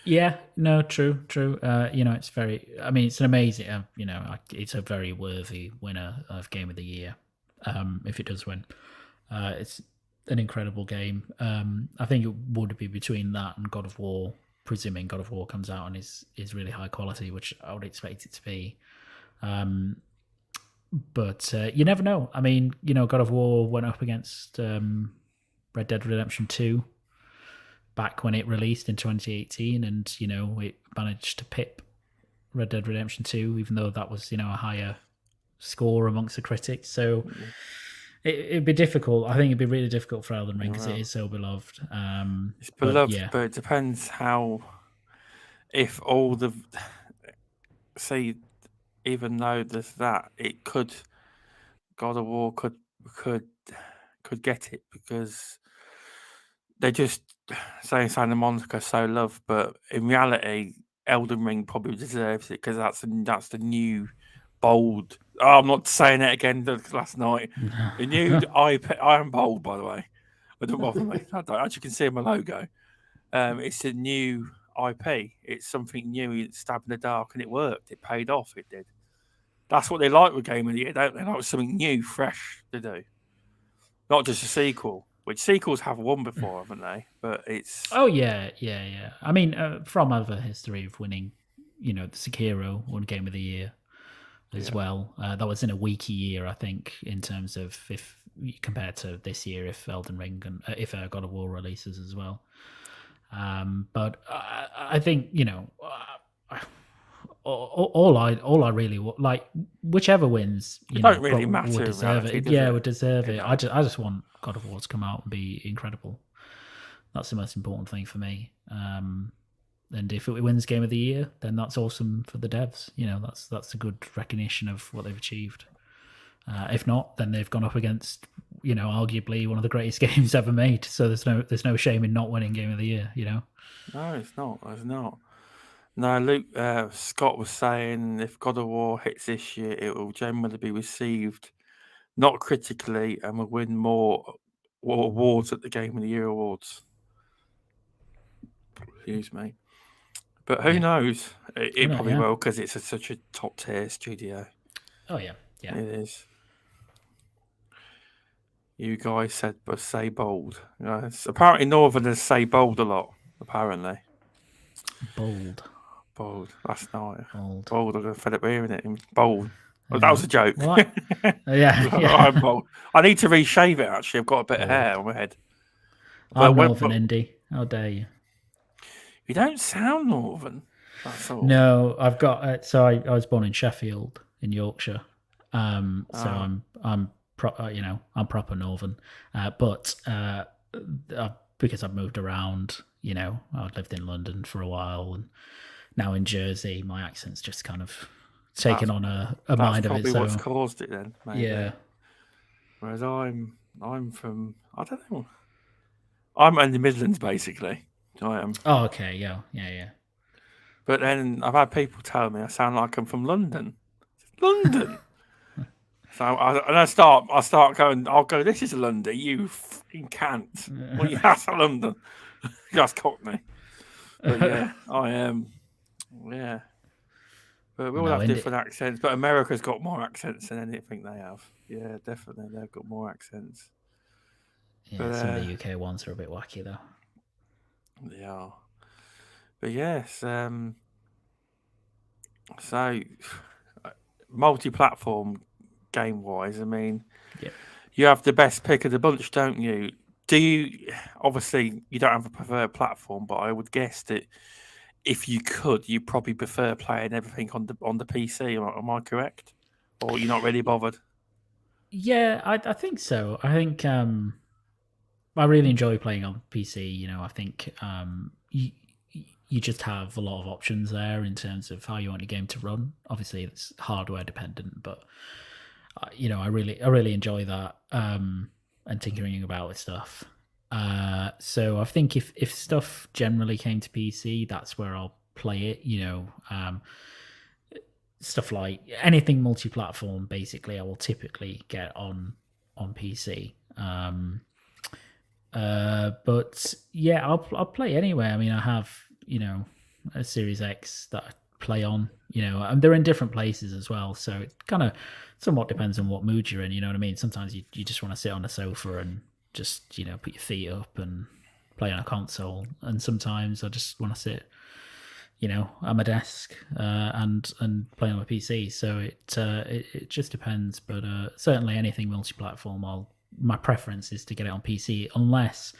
Yeah, no, true. It's very. I mean, it's an amazing. It's a very worthy winner of Game of the Year. If it does win, it's an incredible game. I think it would be between that and God of War, presuming God of War comes out and is really high quality, which I would expect it to be. But you never know. I mean, God of War went up against Red Dead Redemption 2 back when it released in 2018, and it managed to pip Red Dead Redemption 2, even though that was a higher score amongst the critics. So It'd be difficult. I think it'd be really difficult for Elden Ring because it Well, is so beloved. it's But beloved, yeah, but it depends if all the see, even though there's that, it could God of War could get it because they're just saying Santa Monica so loved, but in reality, Elden Ring probably deserves it because that's the new bold. Oh, I'm not saying it again. Last night, the new I am bold, by the way. It don't bother me. I don't, as you can see in my logo, it's a new IP. It's something new. It's stabbed in the dark, and it worked. It paid off. It did. That's what they like with Game of the Year, don't they? Like something new, fresh to do, not just a sequel. Which sequels have won before, haven't they? But it's oh yeah. I mean, from other history of winning, the Sekiro won Game of the Year as yeah. well. That was in a weaker year, I think, in terms of if compared to this year, if Elden Ring and if God of War releases as well. But I think all I really like, whichever wins, It don't really would matter in deserve reality, it. does Yeah, it? would deserve You it. know. I just want God of War to come out and be incredible. That's the most important thing for me. And if it wins Game of the Year, then that's awesome for the devs. That's a good recognition of what they've achieved. If not, then they've gone up against, arguably one of the greatest games ever made. So there's no shame in not winning Game of the Year. No, it's not. It's not. No, Luke Scott was saying if God of War hits this year, it will generally be received not critically and will win more awards at the Game of the Year awards. Excuse me. But who Yeah. knows? It probably Yeah. will because it's such a top tier studio. Oh yeah. Yeah. It is. You guys said, but say bold. Apparently, Northerners say bold a lot. Apparently, Bold. Last night. Bold. Bold. I'm fed up hearing it. Bold. Well, that was a joke. Well, yeah. I'm bold. I need to reshave it. Actually, I've got a bit of hair on my head. I'm Northern Indy. How dare you? You don't sound Northern. That's all. No, I've got. So I was born in Sheffield, in Yorkshire. So I'm I'm proper Northern, but because I've moved around, I've lived in London for a while and now in Jersey, my accent's just kind of taken on a mind of its own. That's probably what's caused it then. Maybe. Yeah. Whereas I'm from, I don't know. I'm in the Midlands basically. I am. Oh, okay. Yeah. But then I've had people tell me I sound like I'm from London. London. So I start going. I'll go. This is London. You fucking can't. Well, that's London. That's Cockney. But yeah, I am. Yeah. But we all have different accents. But America's got more accents than anything they have. Yeah, definitely, they've got more accents. Yeah, but, some of the UK ones are a bit wacky though. They are. But yes, so multi-platform game-wise, I mean, you have the best pick of the bunch, don't you? Do you? Obviously, you don't have a preferred platform, but I would guess that if you could, you probably prefer playing everything on the PC. Am I correct? Or you're not really bothered? Yeah, I think so. I think I really enjoy playing on PC. I think you just have a lot of options there in terms of how you want your game to run. Obviously, it's hardware dependent, but I really enjoy that and tinkering about with stuff. So I think if stuff generally came to PC, that's where I'll play it. Stuff like anything multi-platform, basically, I will typically get on PC. But yeah, I'll play anywhere. I mean, I have a Series X that I play on, and they're in different places as well. So it kind of somewhat depends on what mood you're in. You know what I mean? Sometimes you just want to sit on a sofa and just put your feet up and play on a console, and sometimes I just want to sit at my desk and play on my PC. So it just depends. But certainly anything multi-platform, my preference is to get it on PC, unless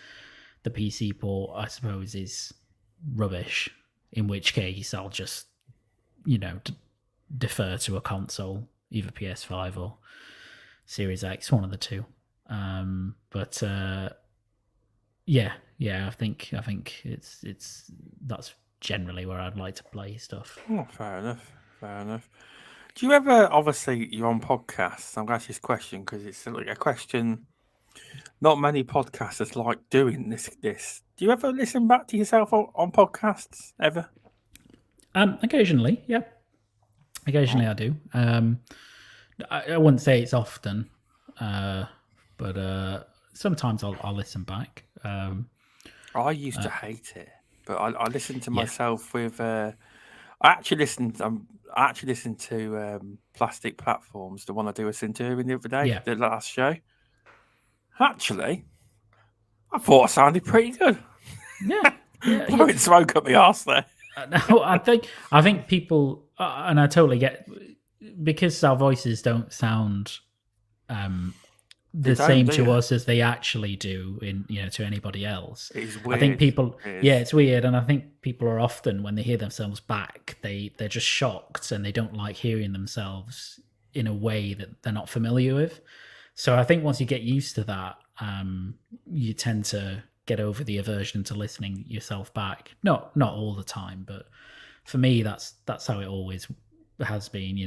the PC port, I suppose, is rubbish. In which case, I'll just defer to a console, either PS5 or Series X, one of the two. But yeah, I think it's that's generally where I'd like to play stuff. Oh, fair enough. Do you ever, obviously, you're on podcasts? I'm going to ask this question because it's like a question not many podcasters like doing this. Do you ever listen back to yourself on podcasts ever? Occasionally, yeah. Occasionally I do. I wouldn't say it's often, but sometimes I'll listen back. I used to hate it, but I listened to myself with. I actually listened to Plastic Platforms, the one I do a Centurion the other day, Yeah. the last show. Actually, I thought I sounded pretty good. Yeah. Blowing smoke up my arse there. No, I think people, and I totally get, because our voices don't sound the same to us as they actually do to anybody else. It's weird. I think people, it's weird, and I think people are often, when they hear themselves back, they're just shocked and they don't like hearing themselves in a way that they're not familiar with. So I think once you get used to that, you tend to get over the aversion to listening yourself back. Not all the time, but for me, that's how it always has been,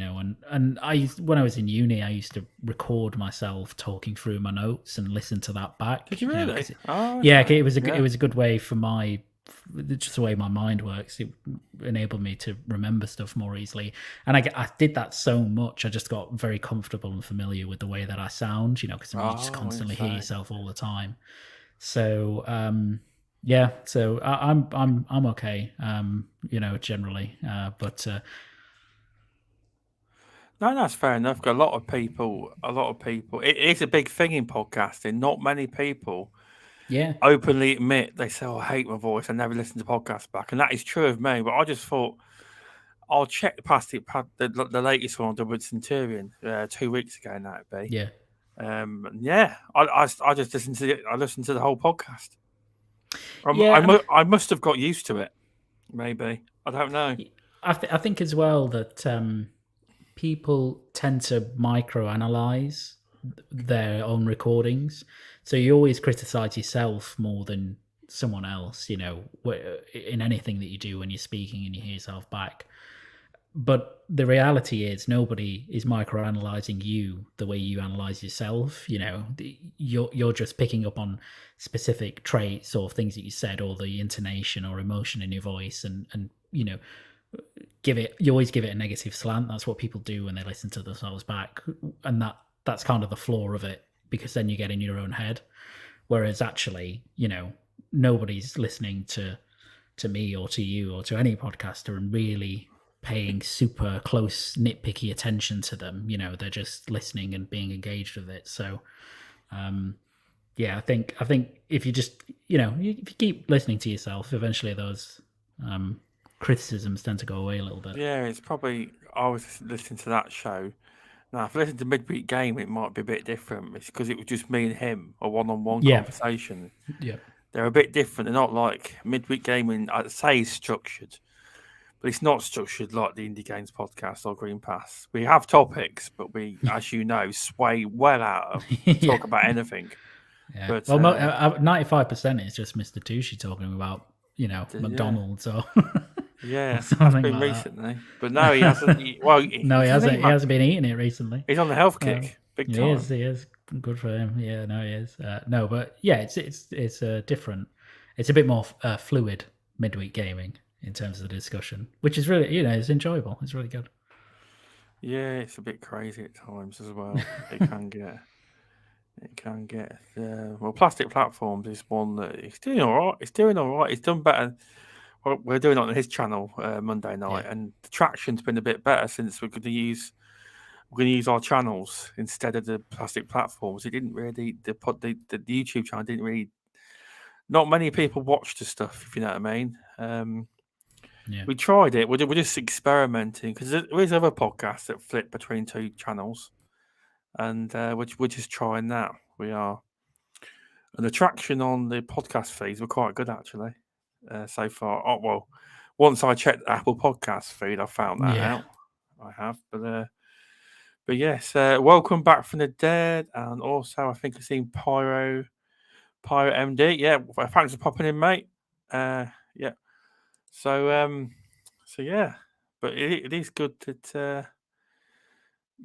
and when I was in uni, I used to record myself talking through my notes and listen to that back. Did you really? It was a good way for just the way my mind works. It enabled me to remember stuff more easily, and I did that so much. I just got very comfortable and familiar with the way that I sound, because you just constantly hear yourself all the time. So so I'm okay, generally, but. No, that's fair enough. 'Cause a lot of people. It is a big thing in podcasting. Not many people openly admit they say, "Oh, I hate my voice. I never listen to podcasts back," and that is true of me. But I just thought I'll check the latest one I did with Centurion 2 weeks ago. Now it'd be I just listened to it. I listened to the whole podcast. I must have got used to it. Maybe I don't know. I think as well that people tend to microanalyze their own recordings, so you always criticize yourself more than someone else. In anything that you do when you're speaking and you hear yourself back. But the reality is, nobody is microanalyzing you the way you analyze yourself. You're just picking up on specific traits or things that you said, or the intonation or emotion in your voice, and you always give it a negative slant. That's what people do when they listen to themselves back, and that's kind of the flaw of it, because then you get in your own head. Whereas actually, nobody's listening to me or to you or to any podcaster and really paying super close nitpicky attention to them. They're just listening and being engaged with it. So I think if you just if you keep listening to yourself, eventually those criticisms tend to go away a little bit. Yeah, it's probably, I was listening to that show. Now, if I listen to Midweek Game, it might be a bit different. It's because it was just me and him, a one-on-one conversation. Yeah. They're a bit different. They're not like Midweek Gaming, I'd say, is structured, but it's not structured like the Indie Games podcast or Green Pass. We have topics, but we, as you know, sway well out of talk about anything. Yeah. But 95% is just Mr. Tushy talking about McDonald's or that's been recently. But no, he hasn't. He hasn't. He hasn't been eating it recently. He's on the health kick, big time. He is. Good for him. Yeah, no, he is. No, but yeah, it's a different. It's a bit more fluid midweek gaming in terms of the discussion, which is really, it's enjoyable. It's really good. Yeah, it's a bit crazy at times as well. It can get. Well, Plastic Platforms is one that it's doing all right. It's done better. Well, we're doing it on his channel Monday night, and the traction's been a bit better since we're going to use our channels instead of the Plastic Platforms. It didn't really the YouTube channel didn't really. Not many people watch the stuff, if you know what I mean. We tried it. We're just experimenting because there is other podcasts that flip between two channels, and we're just trying that. We are, and the traction on the podcast feeds were quite good actually. So far. Oh well, once I checked the Apple Podcast feed, I found that out. I have, but But yes, welcome back from the dead, and also I think I've seen Pyro MD. Yeah, thanks for popping in, mate. Yeah. So so yeah, but it is good that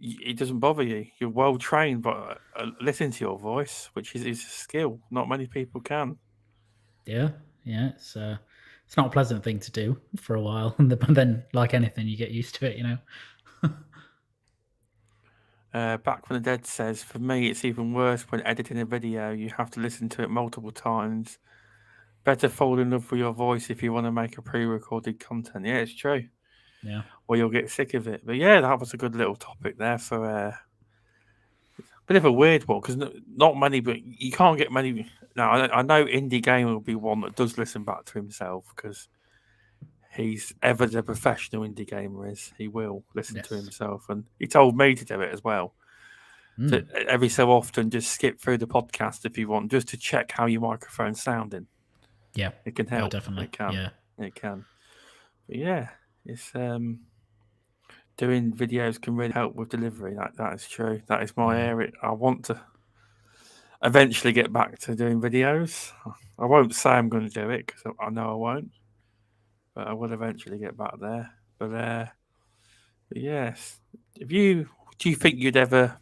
it doesn't bother you. You're well trained, but listen to your voice, which is a skill. Not many people can. Yeah, it's not a pleasant thing to do for a while, but then, like anything, you get used to it. Back from the Dead says, for me, it's even worse when editing a video. You have to listen to it multiple times. Better fall in love with your voice if you want to make a pre-recorded content. Yeah, it's true. Yeah, Or you'll get sick of it. But yeah, that was a good little topic there for a bit of a weird one because not many, but you can't get many. Now, I know Indie Gamer will be one that does listen back to himself because he's ever the professional Indie Gamer is. He will listen to yes, himself, and he told me to do it as well. To every so often just skip through the podcast if you want, just to check how your microphone's sounding. yeah, It can help. definitely, It can. yeah. It can. But yeah, it's doing videos can really help with delivery. That is true. That is my area. I want to eventually get back to doing videos. I won't say I'm going to do it because I know I won't, but I will eventually get back there. But yes, do you think you'd ever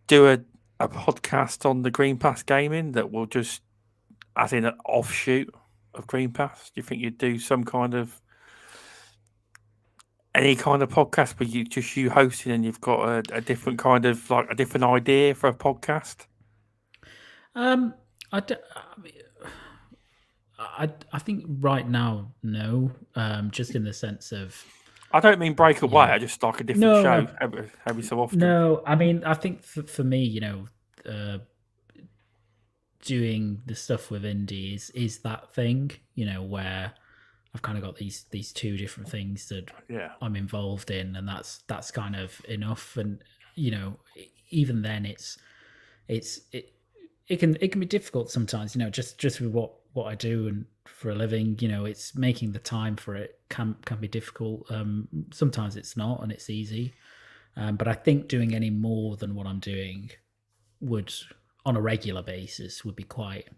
do a podcast on the Green Pass gaming that will just, as in an offshoot of Green Pass? Do you think you'd do some kind of any kind of podcast where you hosting and you've got a different kind of like a different idea for a podcast? I, d- I think right now, no. Just in the sense of I don't mean break away. Yeah. I just like a different No, show no. every so often. No, I mean, I think for me, doing the stuff with indie is that thing, where I've kind of got these two different things that Yeah. I'm involved in, and that's kind of enough. And even then, it can be difficult sometimes. Just with what I do and for a living, it's making the time for it can be difficult. Sometimes it's not, and it's easy. But I think doing any more than what I'm doing would, on a regular basis, would be quite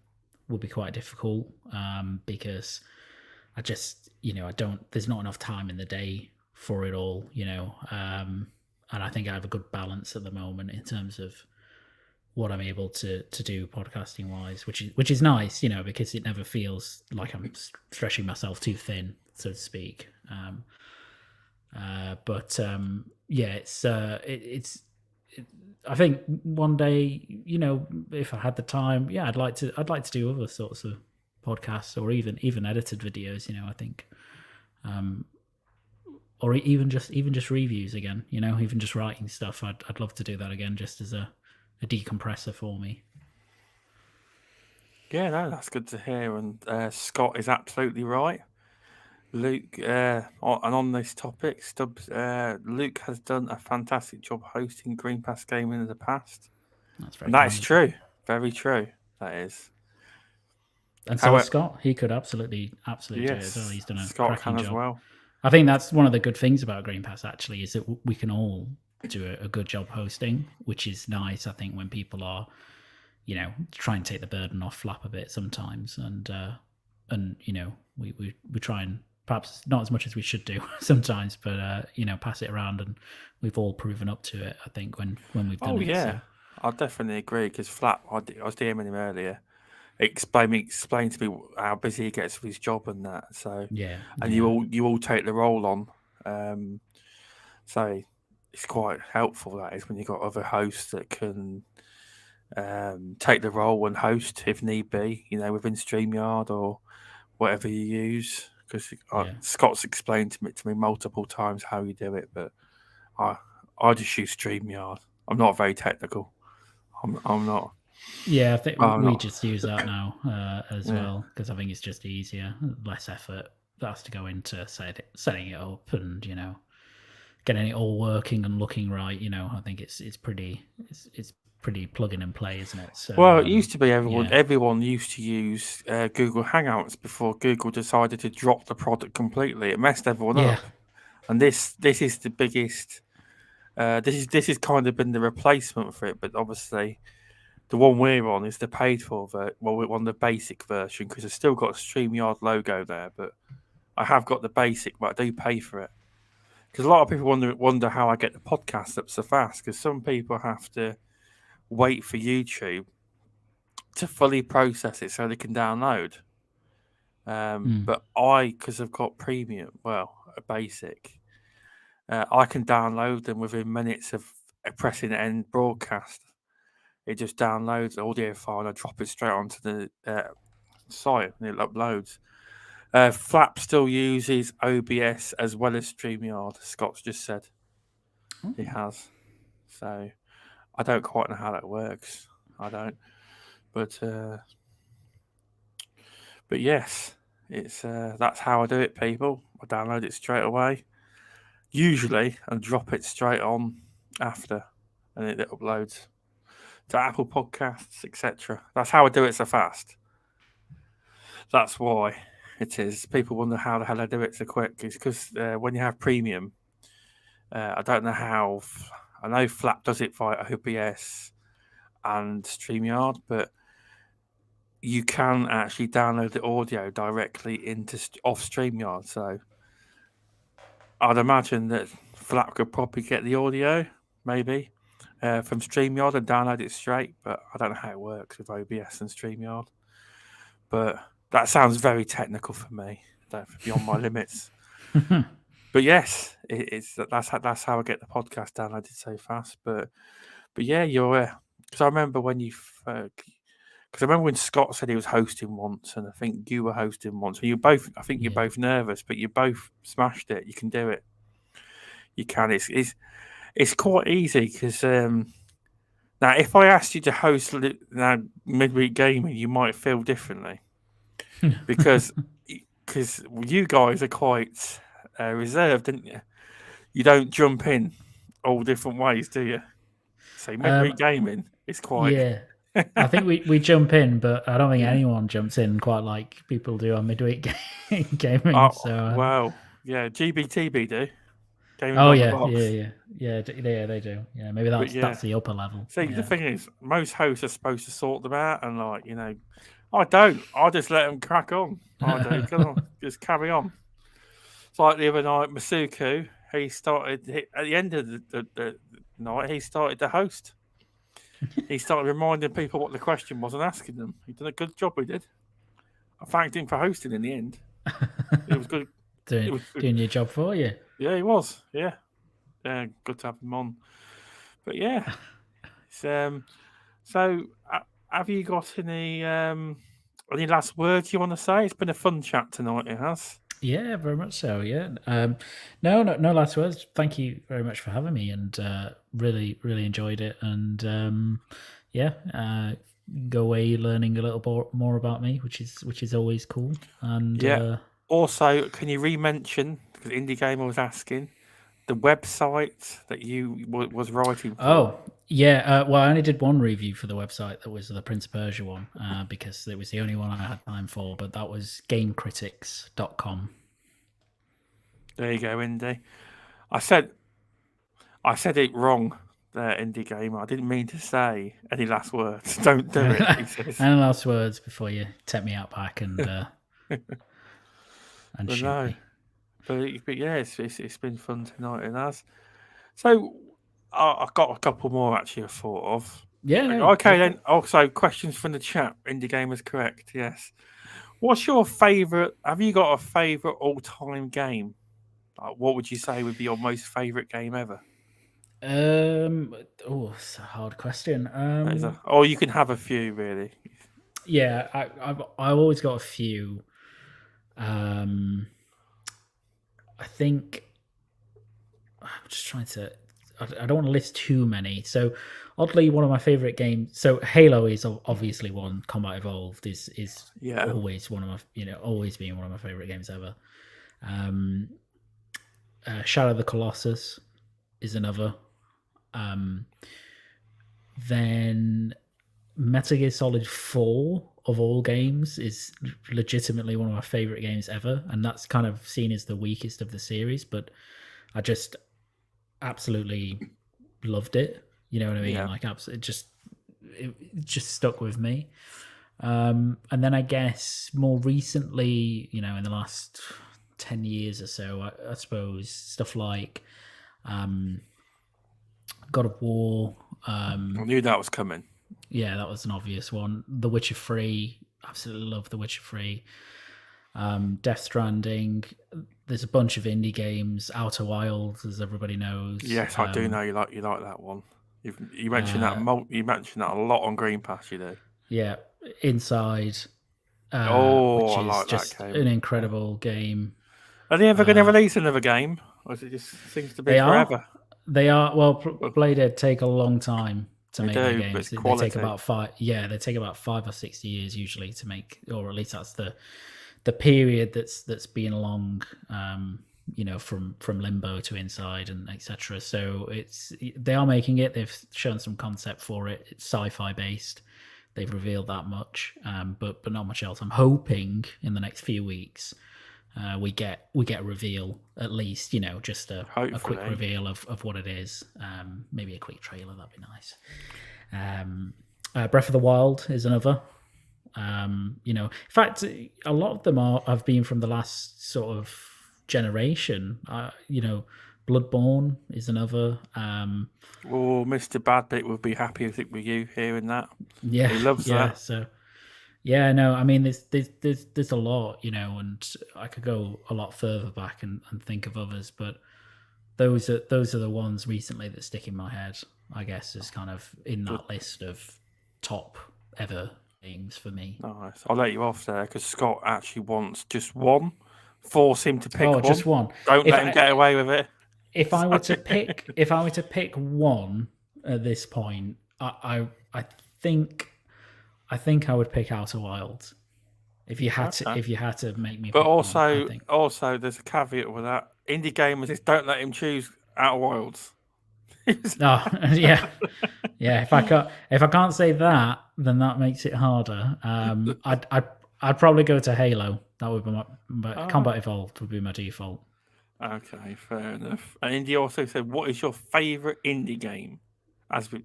difficult, because I just I don't. There's not enough time in the day for it all, and I think I have a good balance at the moment in terms of what I'm able to do podcasting wise, which is nice, because it never feels like I'm stretching myself too thin, so to speak. But yeah, it's. I think one day, if I had the time, yeah, I'd like to do other sorts of podcasts or even edited videos. I think, or even just reviews again. Even just writing stuff. I'd love to do that again, just as a decompressor for me. Yeah, no, that's good to hear. And Scott is absolutely right. Luke, and on this topic, Stubbs, Luke has done a fantastic job hosting Green Pass Gaming in the past. That's very And that is kind. true. Very true. That is. And so has Scott. He could absolutely do it as well. Yes, He's done a Scott cracking can as job. well. I think that's one of the good things about Green Pass, actually, is that we can all do a good job hosting, which is nice. I think when people are, try and take the burden off Flap a bit sometimes, and we try and, perhaps not as much as we should do sometimes, but pass it around, and we've all proven up to it, I think, when we've done it. Yeah, so. I definitely agree because Flap, I was DMing him earlier. Explain to me how busy he gets with his job and that. So and you all take the role on. So it's quite helpful, that is, when you've got other hosts that can take the role and host if need be, within StreamYard or whatever you use. Because Scott's explained to me multiple times how you do it, but I just use StreamYard. I'm not very technical. I'm not. Yeah, I think we just use that now as well, because I think it's just easier, less effort that has to go into setting it up and getting it all working and looking right. I think it's pretty plug in and play, isn't it? So, well, it used to be everyone used to use Google Hangouts before Google decided to drop the product completely. It messed everyone up, and this is the biggest This has kind of been the replacement for it, but obviously the one we're on is the paid for we're on the basic version because it's still got a StreamYard logo there, but I have got the basic, but I do pay for it. Because a lot of people wonder how I get the podcast up so fast. Because some people have to wait for YouTube to fully process it so they can download. But because I've got premium, a basic, I can download them within minutes of pressing end broadcast. It just downloads the audio file and I drop it straight onto the site and it uploads. Flap still uses OBS as well as StreamYard. Scott's just said he has. So I don't quite know how that works. I don't. But yes, it's that's how I do it, people. I download it straight away, usually, and drop it straight on after, and it uploads to Apple Podcasts, etc. That's how I do it so fast. That's why it is. People wonder how the hell I do it so quick. It's because when you have premium, I don't know how. I know Flap does it via OBS and StreamYard, but you can actually download the audio directly off StreamYard. So I'd imagine that Flap could probably get the audio, maybe, from StreamYard and download it straight. But I don't know how it works with OBS and StreamYard. But that sounds very technical for me. That's beyond my limits. But yes, that's how I get the podcast downloaded so fast. But yeah, you're because I remember when because I remember when Scott said he was hosting once, and I think you were hosting once. And I think you're both nervous, but you both smashed it. You can do it. You can. It's quite easy because now if I asked you to host midweek gaming, you might feel differently because you guys are quite reserved, didn't you? You don't jump in all different ways, do you? So midweek gaming is quite. Yeah. I think we jump in, but I don't think anyone jumps in quite like people do on midweek gaming. Wow. Yeah, GBTB do. Gaming the box. Yeah, they do. Yeah, maybe that's the upper level. See, the thing is, most hosts are supposed to sort them out, and I don't. I just let them crack on. I do. Come on, just carry on. It's like the other night, Masuku. He started at the end of the night. He started to host. He started reminding people what the question was and asking them. He did a good job. He did. I thanked him for hosting in the end. It was good. Doing your job for you. Yeah, he was. Yeah, good to have him on. But yeah, so have you got any last words you want to say? It's been a fun chat tonight. It has. Yeah, very much so. Yeah. No last words. Thank you very much for having me, and really enjoyed it. And go away learning a little more about me, which is always cool. And also, can you re-mention, because Indie Gamer was asking, the website that you was writing for? Oh, yeah. Well, I only did one review for the website. That was the Prince of Persia one, because it was the only one I had time for. But that was gamecritics.com. There you go, Indie. I said it wrong there, Indie Gamer. I didn't mean to say any last words. Don't do it, he says. Any last words before you take me out back and shoot me. But yeah, it's been fun tonight, it has. So I've got a couple more actually I thought of. Yeah. Okay, then. Also, questions from the chat. Indie Gamer's correct. Yes. What's your favourite? Have you got a favourite all-time game? What would you say would be your most favourite game ever? It's a hard question. Or you can have a few, really. Yeah, I've always got a few. I think I'm just trying to. I don't want to list too many. So oddly, one of my favorite games. So Halo is obviously one. Combat Evolved is always one of my always been one of my favorite games ever. Shadow of the Colossus is another. Then Metal Gear Solid 4 of all games is legitimately one of my favorite games ever, and that's kind of seen as the weakest of the series, but I just absolutely loved it. You know what I mean? Yeah. Like, absolutely, it just stuck with me. And then I guess more recently, in the last 10 years or so, I suppose stuff like God of War. I knew that was coming. Yeah, that was an obvious one. The Witcher 3. Absolutely love The Witcher 3. Death Stranding. There's a bunch of indie games. Outer Wilds, as everybody knows. Yes, I do know you like that one. You mentioned that you mentioned that a lot on Green Pass. You do. Yeah, Inside. I Which is like that just game. an incredible game. Are they ever going to release another game, or is it just seems to be forever? They are. Well, Bladehead take a long time to make their games. They take about 5. Yeah, they take about 5 or 6 years usually to make, or at least that's the period that's been along. From Limbo to Inside and etc. So they are making it. They've shown some concept for it. It's sci-fi based. They've revealed that much, but not much else. I'm hoping in the next few weeks we get a reveal, at least, just a quick reveal of what it is. Maybe a quick trailer, that'd be nice. Breath of the Wild is another. In fact, a lot of them have been from the last sort of generation. Bloodborne is another. Mr. Badbit would be happy with you hearing that. Yeah, he loves that. So, yeah, no, I mean, there's a lot, and I could go a lot further back and think of others, but those are the ones recently that stick in my head. I guess is kind of in that list of top ever games for me. Nice. I'll let you off there because Scott actually wants just one. Force him to pick one. Just one. Don't let him get away with it. If I were to pick one at this point, I think I would pick Outer Wilds. If you had to make me. But also, there's a caveat with that. Indie gamers just don't let him choose Outer Wilds. Yeah. If I can't say that, then that makes it harder. I'd probably go to Halo. That would be Combat Evolved would be my default. Okay, fair enough. And Indy also said, "What is your favourite indie game?" As we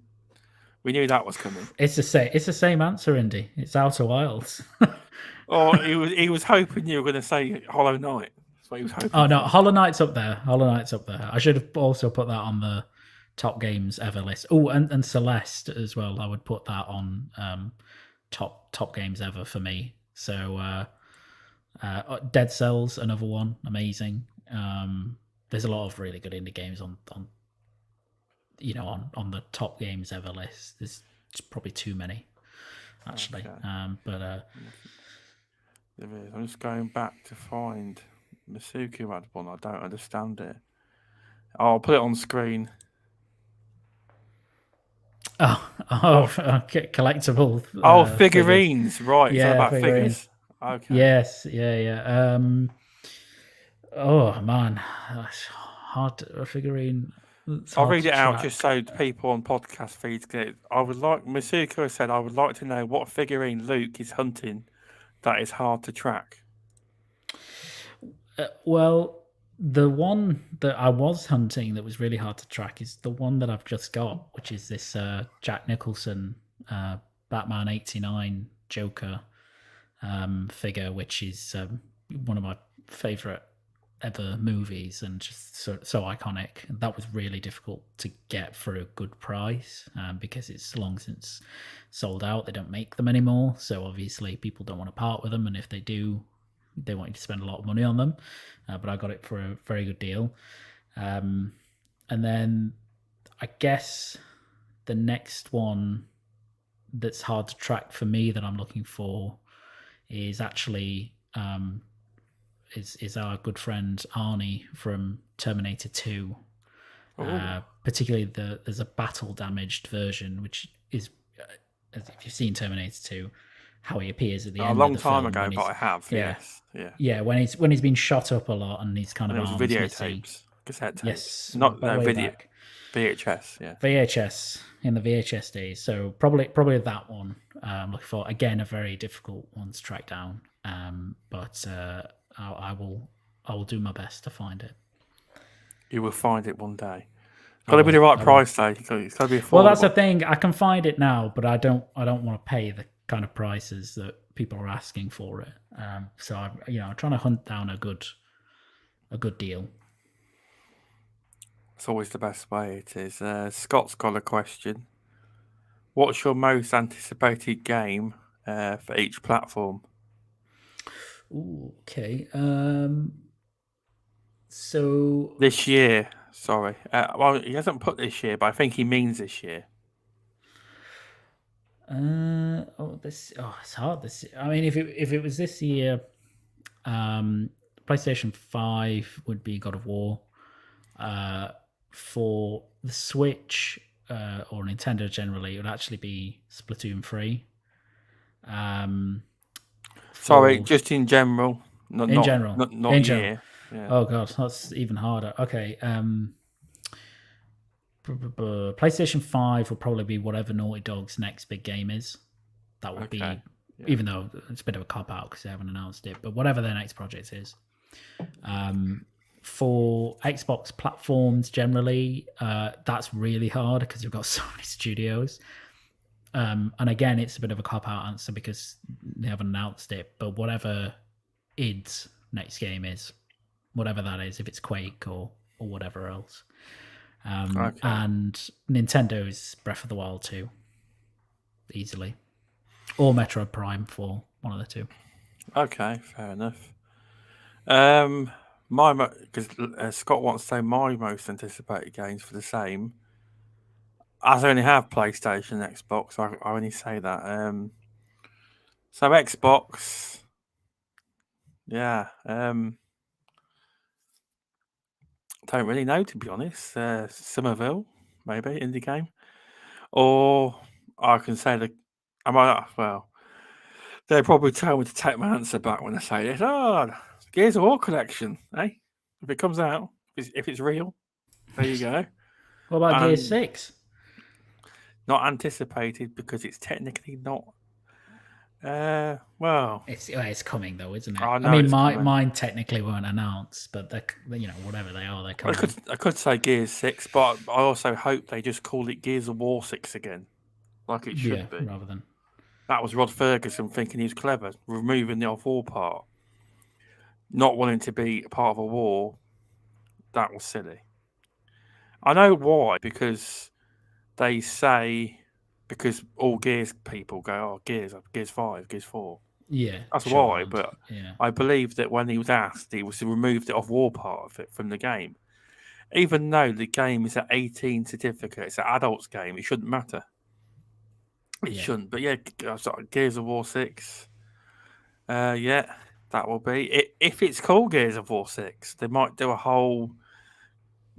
knew that was coming. It's the same answer, Indy. It's Outer Wilds. He was hoping you were going to say Hollow Knight. That's what he was hoping. Oh no, Hollow Knight's up there. I should have also put that on the top games ever list. Oh, and Celeste as well. I would put that on top games ever for me. So Dead Cells, another one, amazing. There's a lot of really good indie games on the top games ever list. There's probably too many, actually. Okay. But there is. I'm just going back to find Masuku had one. I don't understand it. I'll put it on screen. Okay. Collectible. Figurines, right? Yeah, about figurines. Figures. Okay. Yes, yeah. Oh man, that's hard. A figurine. I'll read it out just so people on podcast feeds get it. Masuko said, I would like to know what figurine Luke is hunting that is hard to track. Well, the one that I was hunting that was really hard to track is the one that I've just got, which is this Jack Nicholson Batman 89 Joker figure, which is one of my favourite ever movies and just so iconic. That was really difficult to get for a good price because it's long since sold out. They don't make them anymore, so obviously people don't want to part with them, and if they do, they want you to spend a lot of money on them. But I got it for a very good deal. And then I guess the next one that's hard to track for me that I'm looking for is actually is our good friend Arnie from Terminator 2. Particularly there's a battle damaged version, which is if you've seen Terminator 2, how he appears at the end. A long time ago, but I have. Yes, yeah. When he's been shot up a lot and he's kind of arms videotapes, cassette tapes. Yes, not video. Back. VHS, yeah. VHS in the VHS days. So probably that one. I'm looking for, again, a very difficult one to track down. But I will do my best to find it. You will find it one day. Got to be the right price, though. It's got to be affordable. Well, that's the thing. I can find it now, but I don't want to pay the kind of prices that people are asking for it. So I'm trying to hunt down a good deal. It's always the best way. It is. Scott's got a question. What's your most anticipated game for each platform? Ooh, okay. So this year, sorry. Well, he hasn't put this year, but I think he means this year. it's hard. I mean, if it was this year, PlayStation 5 would be God of War. For the Switch or Nintendo generally, it would actually be Splatoon 3. Sorry, just in general. Not in year. Yeah. Oh god, that's even harder. Okay. PlayStation 5 will probably be whatever Naughty Dog's next big game is. That would be, even though it's a bit of a cop out because they haven't announced it, but whatever their next project is. For Xbox platforms generally, that's really hard because you've got so many studios. And again, it's a bit of a cop-out answer because they haven't announced it. But whatever id's next game is, whatever that is, if it's Quake or whatever else. And Nintendo's Breath of the Wild 2, easily. Or Metroid Prime 4, one of the two. Okay, fair enough. Because Scott wants to say my most anticipated games for the same. As I only have PlayStation, Xbox, I only say that. So Xbox, yeah. Don't really know, to be honest. Somerville, maybe indie game, or I can say they probably tell me to take my answer back when I say it. Oh, Gears of War collection, eh? If it comes out, if it's real, there you go. What about Gears 6? Not anticipated because it's technically not. It's coming though, isn't it? I mean, mine technically weren't announced, but whatever they are, they're coming. I could say Gears 6, but I also hope they just call it Gears of War 6 again, like it should be. Rather than that was Rod Ferguson thinking he was clever, removing the off-war part, not wanting to be a part of a war. That was silly. I know why, because they say all Gears people go, oh, Gears 5, Gears 4. Yeah, that's why. But I believe that when he was asked, he was to remove the off-war part of it from the game. Even though the game is an 18 certificate, it's an adult's game, it shouldn't matter. It shouldn't. But Gears of War 6. That will be. If it's called Gears of War 6, they might do a whole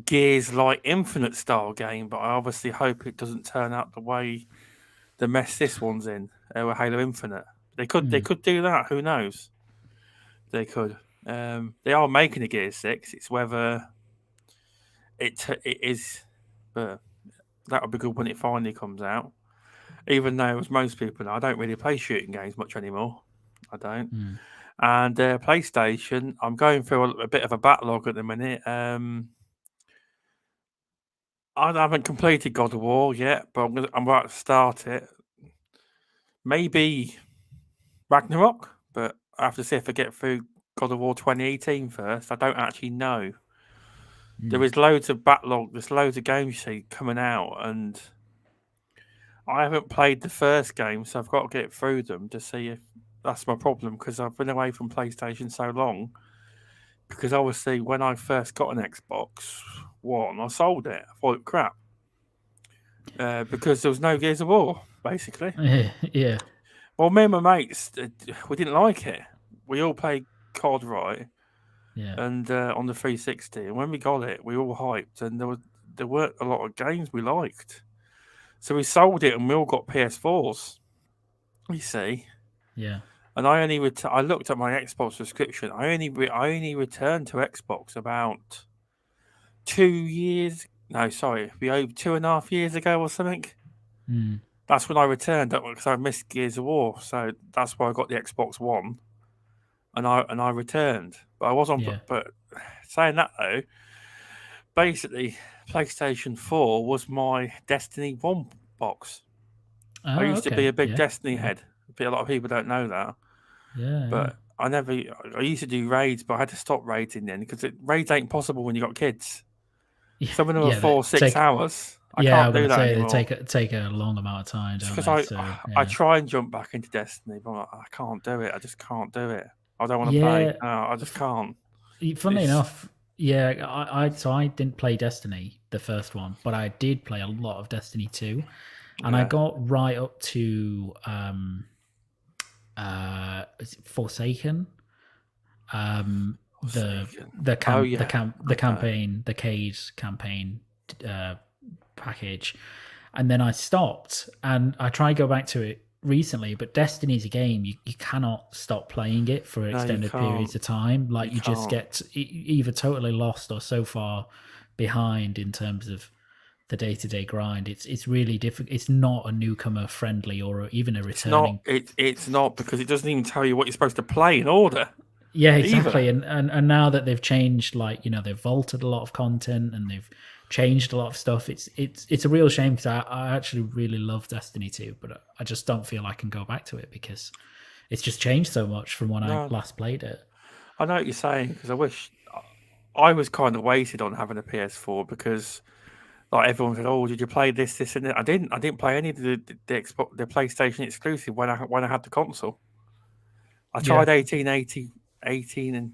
Gears like Infinite style game, but I obviously hope it doesn't turn out the way the mess this one's in with Halo Infinite. They could do that. Who knows? They could. They are making a Gears 6. It's whether it is. But that would be good when it finally comes out. Even though, as most people know, I don't really play shooting games much anymore. I don't. And PlayStation, I'm going through a bit of a backlog at the minute. I haven't completed God of War yet, but I'm about to start it. Maybe Ragnarok, but I have to see if I get through God of War 2018 first. I don't actually know. There is loads of backlog. There's loads of games you see coming out, and I haven't played the first game, so I've got to get through them to see if that's my problem, because I've been away from PlayStation so long. Because obviously, when I first got an Xbox One, I sold it. I thought it crap. Because there was no Gears of War, basically. Yeah. Well, me and my mates, we didn't like it. We all played COD, right? Yeah. And on the 360, and when we got it, we all hyped, and there weren't a lot of games we liked. So we sold it, and we all got PS4s. You see. Yeah. And I looked at my Xbox subscription. I only returned to Xbox about 2 years. No, sorry, be over 2.5 years ago or something. That's when I returned because I missed Gears of War. So that's why I got the Xbox One, and I returned. But I was on. But saying that though, basically PlayStation 4 was my Destiny 1 box. I used to be a big Destiny head. A lot of people don't know that. But I used to do raids, but I had to stop raiding then because raids ain't possible when you got kids. Some of them are 4-6 hours. I can't do that anymore. They take a long amount of time, don't they? I try and jump back into Destiny, but I can't do it. I just can't do it. I don't want to play. I just can't. Funnily enough, I didn't play Destiny, the first one, but I did play a lot of Destiny 2. And I got right up to Forsaken. The campaign, the Cade campaign package, and then I stopped, and I tried to go back to it recently, but Destiny's a game you cannot stop playing it for extended periods of time. Like you just get either totally lost or so far behind in terms of the day-to-day grind. It's really difficult. It's not a newcomer friendly or even a returning. It's not because it doesn't even tell you what you're supposed to play in order. Yeah, exactly. And now that they've changed, like, they've vaulted a lot of content and they've changed a lot of stuff. It's a real shame because I actually really love Destiny 2, but I just don't feel I can go back to it because it's just changed so much from when I last played it. I know what you're saying because I wish I was kind of weighted on having a PS4 because like everyone said, "Oh, did you play this, and that?" I didn't play any of the PlayStation exclusive when I had the console. I tried 18 and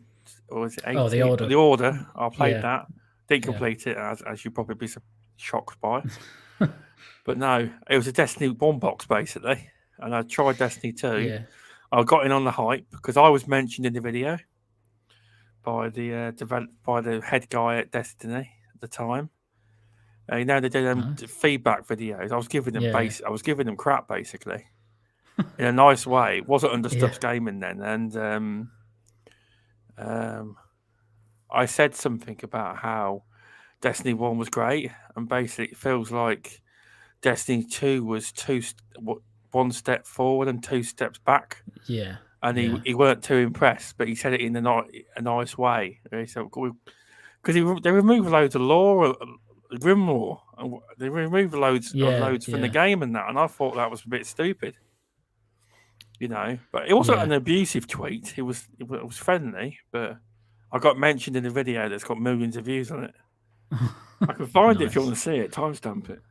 or was it 18? Oh, the order. The order. I played that. Didn't complete it as you probably be shocked by. But no, it was a Destiny 1 box basically, and I tried Destiny 2. Yeah. I got in on the hype because I was mentioned in the video by the head guy at Destiny at the time. They did them feedback videos. I was giving them I was giving them crap basically, in a nice way. It wasn't under Stubz Gaming then, and I said something about how Destiny 1 was great, and basically it feels like Destiny 2 was one step forward and 2 steps back. Yeah. And he weren't too impressed, but he said it in a nice way. He said, because they removed loads of lore, grim lore, and they removed loads from the game and that, and I thought that was a bit stupid. But it wasn't an abusive tweet. It was friendly, but I got mentioned in the video that's got millions of views on it. I can find it if you want to see it. Timestamp it.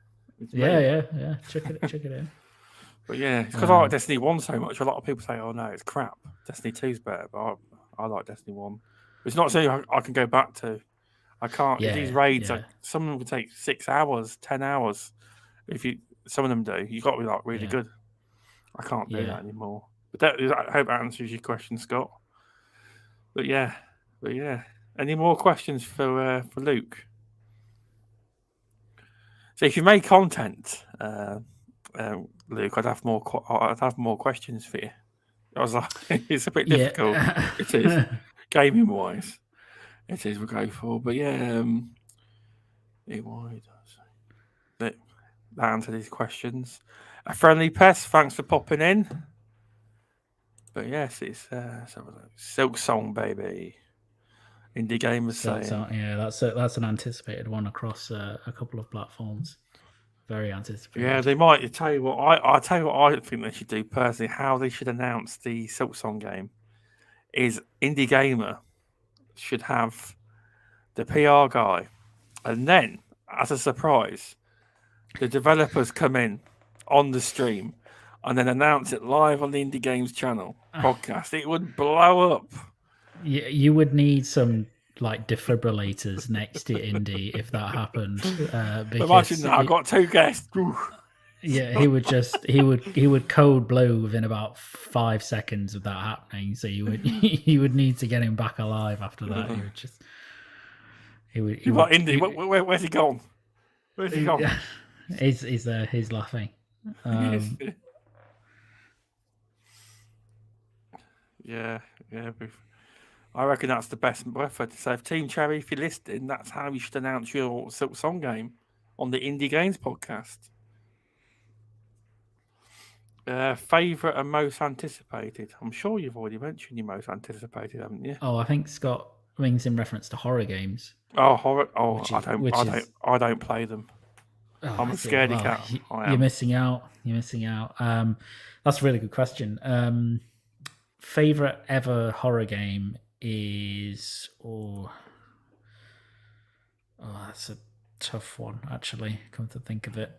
Yeah. Check it out. But yeah, it's because I like Destiny 1 so much. A lot of people say, "Oh no, it's crap. Destiny 2's better," but I like Destiny 1. It's not something I can go back to. I can't. These raids, some of them would take 6 hours, 10 hours. Some of them do. You got to be like really good. I can't do that anymore. But I hope that answers your question, Scott. But yeah. Any more questions for Luke? So if you make content, Luke, I'd have more questions for you. I was like, it's a bit difficult. It is, gaming wise. It is. We'll go for, but that answered these questions. A friendly pest. Thanks for popping in. But yes, it's Silk Song, baby. Indie gamers saying, that's an anticipated one across a couple of platforms. Very anticipated. Yeah, they might. Tell you what, I think they should do personally. How they should announce the Silk Song game is Indie Gamer should have the PR guy, and then as a surprise, the developers come in on the stream and then announce it live on the Indie Games channel podcast. It would blow up. You would need some like defibrillators next to Indy if that happened. Imagine that. I've got 2 guests. Yeah, he would code blue within about 5 seconds of that happening. So you would need to get him back alive after that. Indy. Where's he gone? Where's he gone? He's there. He's laughing. Yeah. I reckon that's the best method. So if Team Cherry, if you're listening, that's how you should announce your Silk Song game on the Indie Games podcast. Favourite and most anticipated. I'm sure you've already mentioned your most anticipated, haven't you? Oh, I think Scott means in reference to horror games. Oh, horror! Oh, Which I is don't, which I don't, is I don't play them. Oh, I'm I a see. scaredy Well, cat. I you're am. missing out. You're missing out. That's a really good question. Favorite ever horror game is that's a tough one actually. Come to think of it,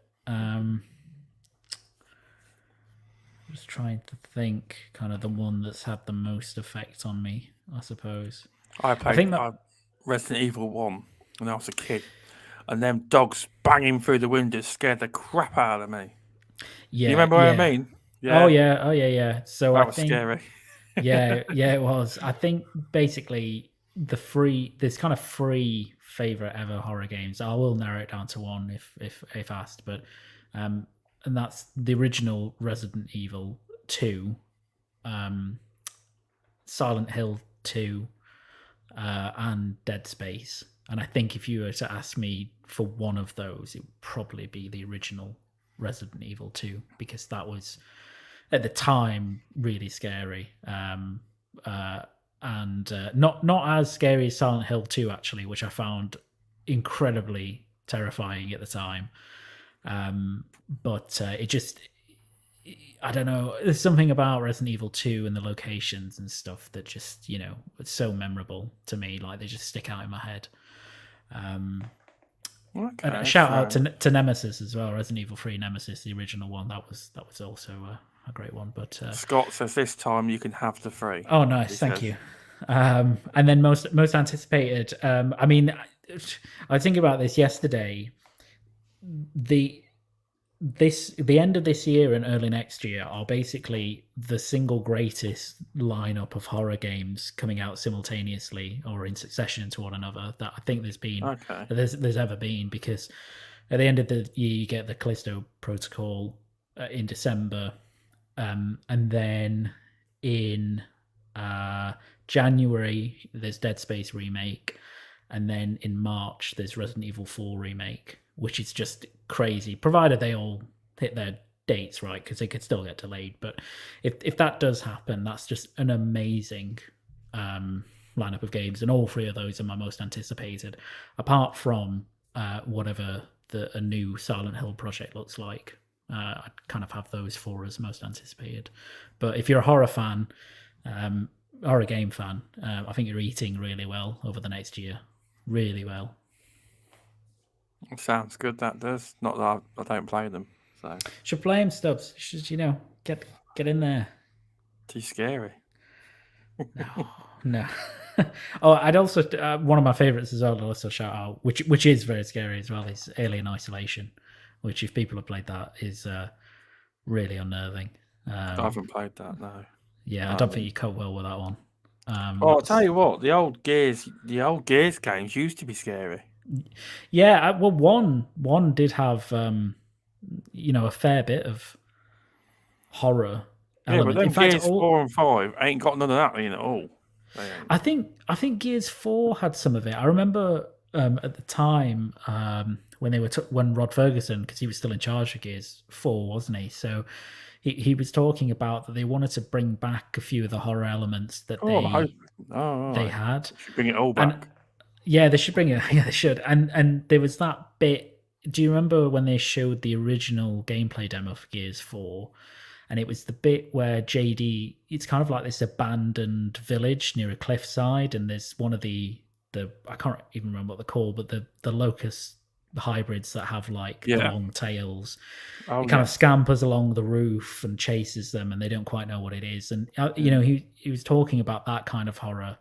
just trying to think, kind of the one that's had the most effect on me, I suppose. I I played think that Resident Evil 1 when I was a kid, and them dogs banging through the windows scared the crap out of me. You yeah, remember what I yeah. mean? Oh Yeah, yeah, oh yeah, yeah. So I that was think scary. yeah, yeah, it was. I think basically there's kind of three favorite ever horror games. I will narrow it down to one if asked, but and that's the original Resident Evil 2, um, Silent Hill 2, and Dead Space. And I think if you were to ask me for one of those, it would probably be the original Resident Evil 2, because that was at the time really scary, and not as scary as Silent Hill 2 actually, which I found incredibly terrifying at the time. But it just, I don't know, there's something about Resident Evil 2 and the locations and stuff that just, it's so memorable to me. Like, they just stick out in my head. Okay, And a shout out fair to Nemesis as well, Resident Evil 3 Nemesis, the original one. That was also a great one. But Scott says this time you can have the free. oh, nice, thank you. And then most anticipated. I mean, I was thinking about this yesterday. The end of this year and early next year are basically the single greatest lineup of horror games coming out simultaneously or in succession to one another that I think there's ever been, because at the end of the year you get the Callisto Protocol in December, and then in January there's Dead Space remake, and then in March there's Resident Evil 4 remake, which is just crazy, provided they all hit their dates right, because they could still get delayed. But if that does happen, that's just an amazing lineup of games, and all three of those are my most anticipated, apart from whatever a new Silent Hill project looks like. I'd kind of have those four as most anticipated. But if you're a horror fan, horror game fan, I think you're eating really well over the next year. Really well. Sounds good. That does. Not that I don't play them. So should play him, Stubbs. Should get in there. Too scary. No. Oh, I'd also one of my favorites as well. I'll also shout out, which is very scary as well, is Alien Isolation, which, if people have played that, is really unnerving. I haven't played that. No. Yeah, I don't think you cope well with that one. I'll tell you what. The old Gears games used to be scary. Yeah, well, one did have a fair bit of horror element. But then in fact, Gears 4 and 5 ain't got none of that in at all. I think Gears 4 had some of it. I remember at the time when they were when Rod Ferguson, because he was still in charge of Gears 4, wasn't he? So he was talking about that they wanted to bring back a few of the horror elements that they had. Bring it all back. Yeah, they should bring it. Yeah, they should. And there was that bit. Do you remember when they showed the original gameplay demo for Gears 4? And it was the bit where JD, it's kind of like this abandoned village near a cliffside, and there's one of the I can't even remember what they're called, but the locust hybrids that have the long tails. It kind of scampers along the roof and chases them, and they don't quite know what it is. And he was talking about that kind of horror,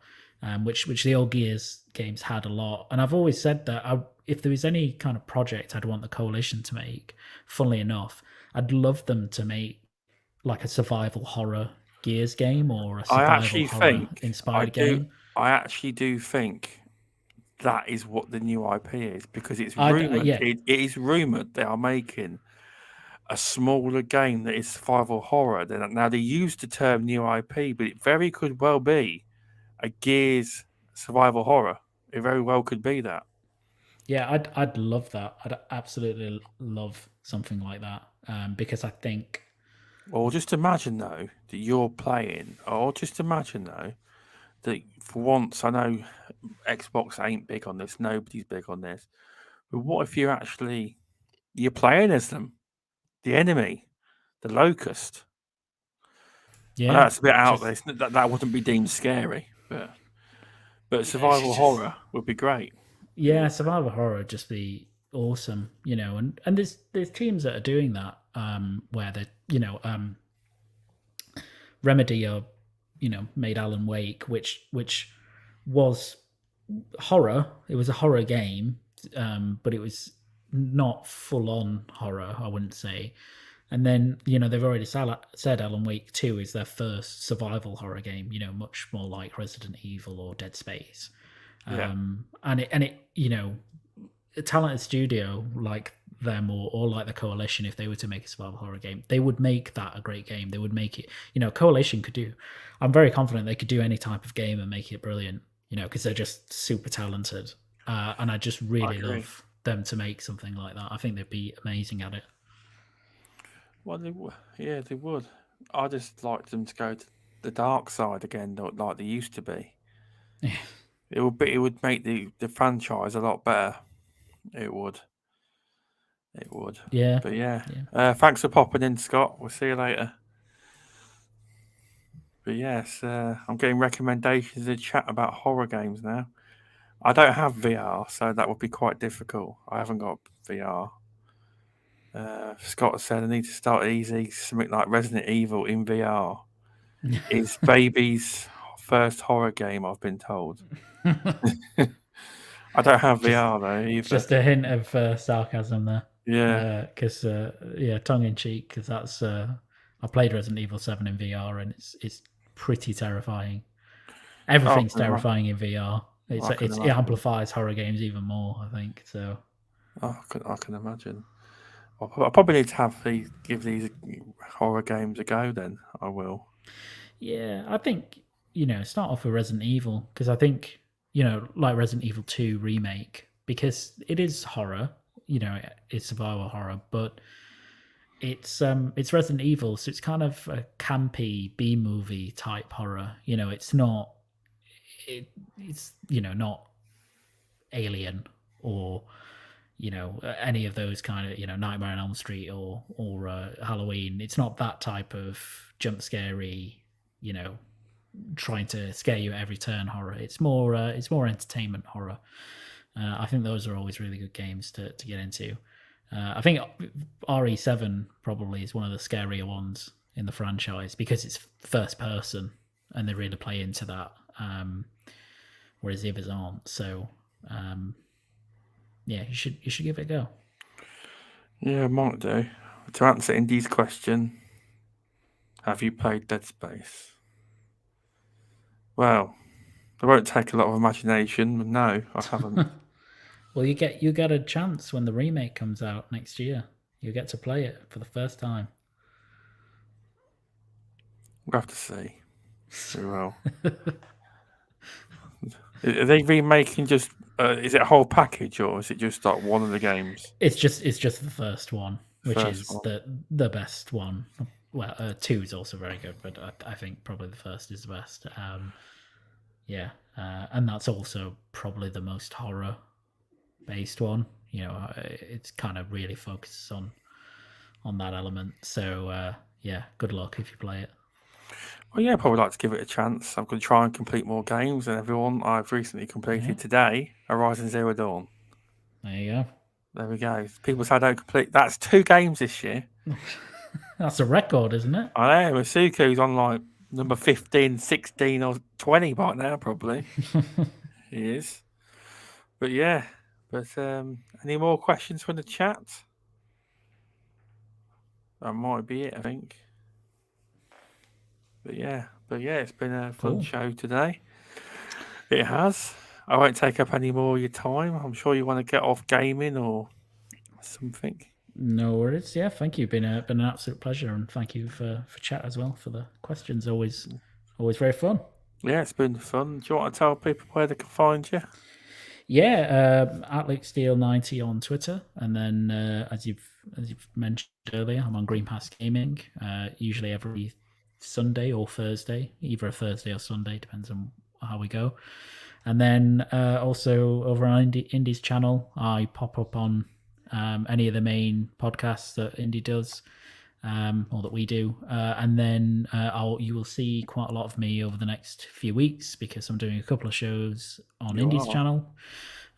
which the old Gears games had a lot. And I've always said that if there was any kind of project I'd want the Coalition to make, funnily enough, I'd love them to make like a survival horror Gears game or a survival horror inspired game. I actually do think that is what the new IP is, because it's rumored. It is rumored they are making a smaller game that is survival horror. Now they use the term new IP, but it very could well be a Gears survival horror. It very well could be that. Yeah, I'd love that. I'd absolutely love something like that, because I think. Or just imagine though that you're playing, or just imagine though that for once, I know Xbox ain't big on this. Nobody's big on this. But what if you're playing as them, the enemy, the locust? I know Yeah, it's a bit out just there. That wouldn't be deemed scary, but it's survival just horror would be great. It yeah, would. survival horror would just be awesome, and there's teams that are doing that, where they Remedy are made Alan Wake, which was horror. It was a horror game, but it was not full on horror, I wouldn't say. And then they've already said Alan Wake 2 is their first survival horror game. Much more like Resident Evil or Dead Space. Yeah, And it a talented studio like them, or like the Coalition, if they were to make a survival horror game, they would make that a great game. They would make it. Coalition could do. I'm very confident they could do any type of game and make it brilliant. Because they're just super talented, and I just I really agree. love them to make something like that. I think they'd be amazing at it. Well, yeah, they would. I just like them to go to the dark side again, like they used to be. It would make the franchise a lot better. It would. It would. Yeah, But yeah, yeah. thanks for popping in, Scott. We'll see you later. But yes, I'm getting recommendations in chat about horror games now. I don't have VR, so that would be quite difficult. I haven't got VR. Scott said I need to start easy, something like Resident Evil in VR. It's baby's first horror game, I've been told. I don't have just VR though either. just a hint of sarcasm Yeah. there, because yeah, tongue in cheek, because that's I played Resident Evil 7 in VR, and it's pretty terrifying. Oh, Everything's terrifying in VR. I can It imagine. amplifies horror games even more, I think. So I can imagine. I probably need to give these horror games a go. Then I will. yeah, I think start off with Resident Evil, because I think like Resident Evil 2 remake, because it is horror. It's survival horror, but it's Resident Evil, so it's kind of a campy B movie type horror. It's not it's not Alien, or any of those kind of Nightmare on Elm Street, or Halloween. It's not that type of jump scary, you know, trying to scare you at every turn horror. It's more entertainment horror. I think those are always really good games to get into. I think RE7 probably is one of the scarier ones in the franchise, because it's first person and they really play into that, whereas the others aren't. So yeah, you should give it a go. Yeah, I might do. To answer Indy's question, have you played Dead Space? Well, it won't take a lot of imagination, but no, I haven't. Well, you get a chance when the remake comes out next year. You get to play it for the first time. We'll have to see. We will. Are they remaking just? Is it a whole package, or is it just like one of the games? It's just the first one, which First is one. the best one. Well, two is also very good, but I think probably the first is the best. Yeah, and that's also probably the most horror based one. It's kind of really focuses on that element. So yeah, good luck if you play it. Well, yeah, I'd probably like to give it a chance. I'm going to try and complete more games than everyone. I've recently completed today Horizon Zero Dawn. There you go. There we go. People say I don't complete. That's 2 games this year. That's a record, isn't it? I know. Masuku's on like number 15, 16, or 20 by now, probably. He is. But yeah. But any more questions from the chat? That might be it, I think. But yeah, it's been a fun show today. It has. I won't take up any more of your time. I'm sure you want to get off gaming or something. No worries. Yeah, thank you. Been an absolute pleasure, and thank you for chat as well, for the questions. Always very fun. Yeah, it's been fun. Do you want to tell people where they can find you? Yeah, at Luke Steele 90 on Twitter, and then as you've mentioned earlier, I'm on Green Pass Gaming. Usually every Sunday or Thursday, either a Thursday or Sunday, depends on how we go. And then also over on Indy's channel, I pop up on any of the main podcasts that Indy does, or that we do. And then you will see quite a lot of me over the next few weeks because I'm doing a couple of shows on Indy's channel.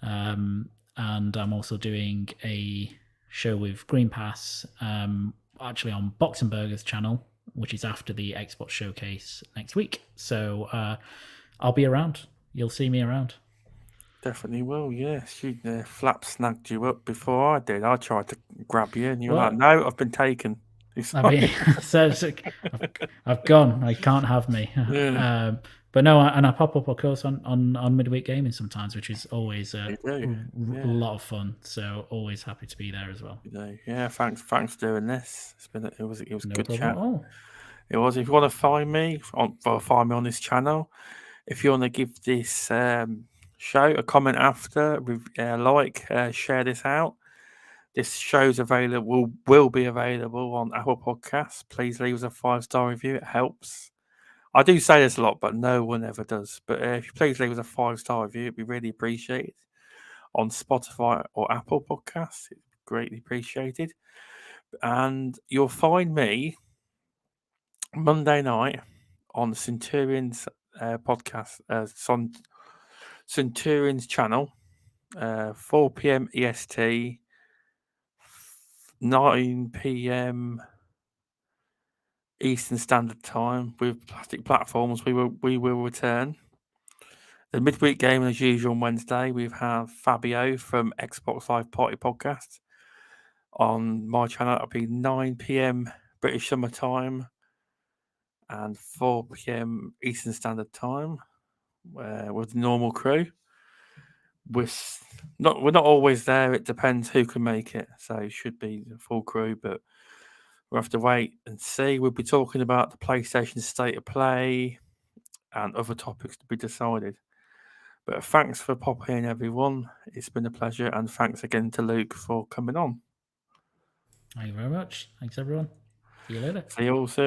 And I'm also doing a show with Green Pass, actually on Boxenberger's channel, which is after the Xbox showcase next week. So I'll be around. You'll see me around. Definitely will, yes. Flap snagged you up before I did. I tried to grab you and you were like, no, I've been taken. I've gone. I can't have me. Yeah. But no, and I pop up, of course, on midweek gaming sometimes, which is always a lot of fun. So always happy to be there as well. Yeah, thanks for doing this. It was No good problem chat. at all. It was. If you want to find me on this channel, if you want to give this show a comment after, share this out. This show's available, will be available on Apple Podcasts. Please leave us a 5-star review. It helps. I do say this a lot, but no one ever does. But if you please leave us a 5-star review, it'd be really appreciated. On Spotify or Apple Podcasts, it's greatly appreciated. And you'll find me Monday night on the Centurions podcast, Centurions channel, 4 p.m. EST, 9 p.m. Eastern Standard Time with Plastic Platforms. We will return. The midweek game, as usual, on Wednesday, we have Fabio from Xbox Live Party Podcast. On my channel, it'll be 9 p.m. British Summer Time and 4 p.m. Eastern Standard Time with the normal crew. We're not always there. It depends who can make it. So it should be the full crew, but we'll have to wait and see. We'll be talking about the PlayStation State of Play and other topics to be decided. But thanks for popping in, everyone. It's been a pleasure. And thanks again to Luke for coming on. Thank you very much. Thanks, everyone. See you later. See you all soon.